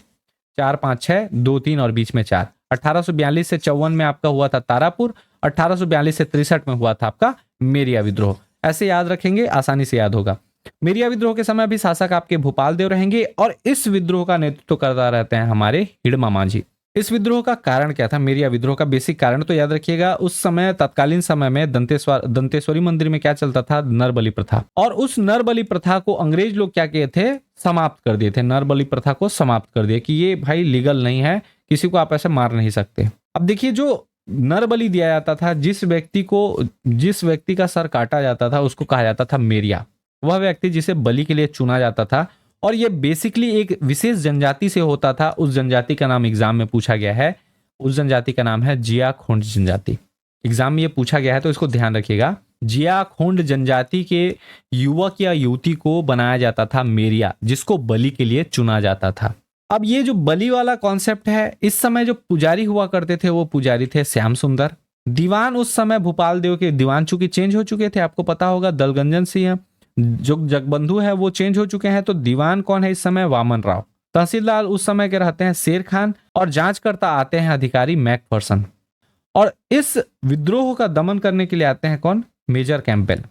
4, 5, 6, 2, 3 और बीच में 4। 1842 से 54 में आपका हुआ था तारापुर, 1842 से 63 में हुआ था आपका मेरिया विद्रोह। ऐसे याद रखेंगे, आसानी से याद होगा। मेरिया विद्रोह के समय भी शासक आपके भोपाल देव रहेंगे और इस विद्रोह का नेतृत्व करता रहते हैं हमारे हिडमा मांझी। इस विद्रोह का कारण क्या था? मेरिया विद्रोह का बेसिक कारण तो याद रखिएगा, उस समय तत्कालीन समय में दंतेश्वरी मंदिर में क्या चलता था? नरबलि प्रथा। और उस नरबलि प्रथा को अंग्रेज लोग क्या किए थे? समाप्त कर दिए थे। नरबलि प्रथा को समाप्त कर दिया कि ये भाई लीगल नहीं है, किसी को आप ऐसे मार नहीं सकते। अब देखिए, जो नरबलि दिया जाता था, जिस व्यक्ति का सर काटा जाता था उसको कहा जाता था मेरिया। वह व्यक्ति जिसे बलि के लिए चुना जाता था। और यह बेसिकली एक विशेष जनजाति से होता था। उस जनजाति का नाम एग्जाम में पूछा गया है। उस जनजाति का नाम है जिया खोंड जनजाति। एग्जाम में ये पूछा गया है तो इसको ध्यान रखिएगा। जियाखोंड जनजाति के युवक या युवती को बनाया जाता था मेरिया, जिसको बलि के लिए चुना जाता था। अब ये जो बलि वाला कॉन्सेप्ट है, इस समय जो पुजारी हुआ करते थे वो पुजारी थे श्याम सुंदर। दीवान उस समय भूपाल देव के दीवान चूंकि चेंज हो चुके थे, आपको पता होगा दलगंजन सिंह जो जगबंधु है वो चेंज हो चुके हैं, तो दीवान कौन है इस समय? वामन राव। तहसीलदार उस समय के रहते हैं शेर खान और जांचकर्ता आते हैं अधिकारी मैकफर्सन। और इस विद्रोह का दमन करने के लिए आते हैं कौन? Major Campbell.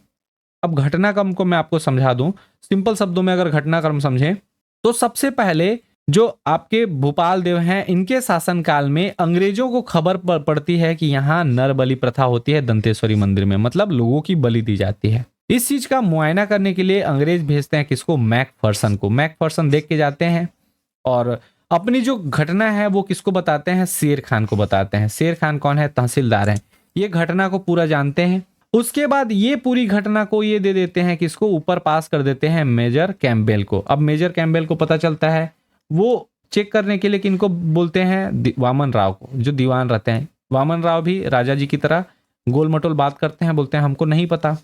अब घटनाक्रम को मैं आपको समझा दूं सिंपल शब्दों में, अगर घटनाक्रम समझें तो सबसे पहले जो आपके भूपाल देव हैं, इनके शासनकाल में अंग्रेजों को खबर पड़ती है कि यहाँ नर बलि प्रथा होती है दंतेश्वरी मंदिर में, मतलब लोगों की बलि दी जाती है। इस चीज का मुआयना करने के लिए अंग्रेज भेजते हैं किसको? मैकफर्सन को। मैकफर्सन देख के जाते हैं और अपनी जो घटना है वो किसको बताते हैं? शेर खान को बताते हैं। शेर खान कौन है? तहसीलदार हैं। ये घटना को पूरा जानते हैं। उसके बाद ये पूरी घटना को ये दे देते हैं किसको? ऊपर पास कर देते हैं मेजर कैंपबेल को। अब मेजर कैंपबेल को पता चलता है, वो चेक करने के लिए किनको बोलते हैं? वामन राव को, जो दीवान रहते हैं। वामन राव भी राजा जी की तरह गोल मटोल बात करते हैं, बोलते हैं हमको नहीं पता।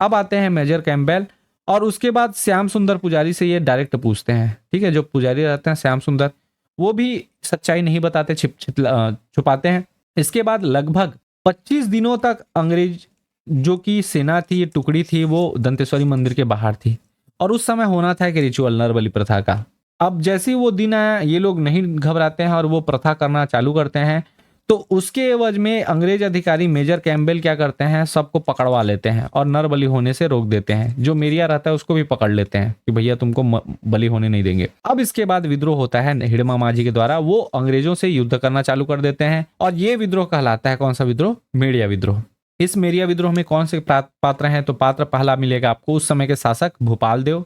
अब आते हैं मेजर कैंपबेल और उसके बाद श्याम सुंदर पुजारी से ये डायरेक्ट पूछते हैं, ठीक है। जो पुजारी रहते हैं श्याम सुंदर, वो भी सच्चाई नहीं बताते, छुपाते हैं। इसके बाद लगभग 25 दिनों तक अंग्रेज जो की सेना थी, टुकड़ी थी, वो दंतेश्वरी मंदिर के बाहर थी और उस समय होना था कि रिचुअल नर बलि प्रथा का। अब जैसे ही वो दिन आया, ये लोग नहीं घबराते हैं और वो प्रथा करना चालू करते हैं। तो उसके एवज में अंग्रेज अधिकारी मेजर कैंपबेल क्या करते हैं? सबको पकड़वा लेते हैं और नर बलि होने से रोक देते हैं। जो मेरिया रहता है उसको भी पकड़ लेते हैं कि भैया तुमको बलि होने नहीं देंगे। अब इसके बाद विद्रोह होता है हिड़मा माझी के द्वारा। वो अंग्रेजों से युद्ध करना चालू कर देते हैं और ये विद्रोह कहलाता है कौन सा विद्रोह? मेरिया विद्रोह। इस मेरिया विद्रोह में कौन से पात्र हैं? तो पात्र पहला मिलेगा आपको उस समय के शासक भूपाल देव।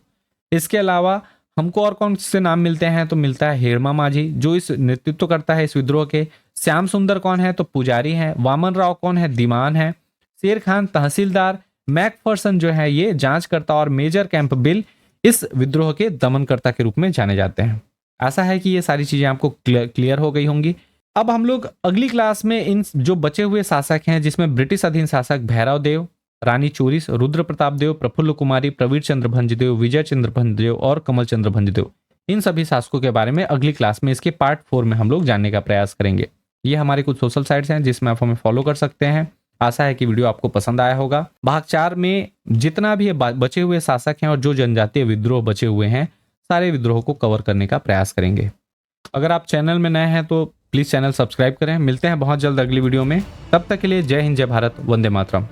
इसके अलावा हमको और कौन से नाम मिलते हैं? तो मिलता है हिड़मा माझी जो इस नेतृत्व करता है इस विद्रोह के। श्याम सुंदर कौन है? तो पुजारी हैं। वामन राव कौन है? दीवान है। शेर खान तहसीलदार। मैकफर्सन जो है ये जांचकर्ता और मेजर कैंपबेल इस विद्रोह के दमनकर्ता के रूप में जाने जाते हैं। ऐसा है कि ये सारी चीजें आपको क्लियर हो गई होंगी। अब हम लोग अगली क्लास में इन जो बचे हुए शासक हैं, जिसमें ब्रिटिश अधीन शासक भैरव देव, रानी चोरिस, रुद्र प्रताप देव, प्रफुल्ल कुमारी, प्रवीर चंद्र भंजदेव, विजय चंद्र भंजदेव और कमल चंद्र भंजदेव, इन सभी शासकों के बारे में अगली क्लास में इसके पार्ट 4 में हम लोग जानने का प्रयास करेंगे। ये हमारे कुछ सोशल साइट्स हैं जिसमें आप हमें फॉलो कर सकते हैं। आशा है कि वीडियो आपको पसंद आया होगा। भाग 4 में जितना भी बचे हुए शासक हैं और जो जनजातीय विद्रोह बचे हुए हैं, सारे विद्रोह को कवर करने का प्रयास करेंगे। अगर आप चैनल में नए हैं तो प्लीज चैनल सब्सक्राइब करें। मिलते हैं बहुत जल्द अगली वीडियो में। तब तक के लिए जय हिंद, जय भारत, वंदे मातरम।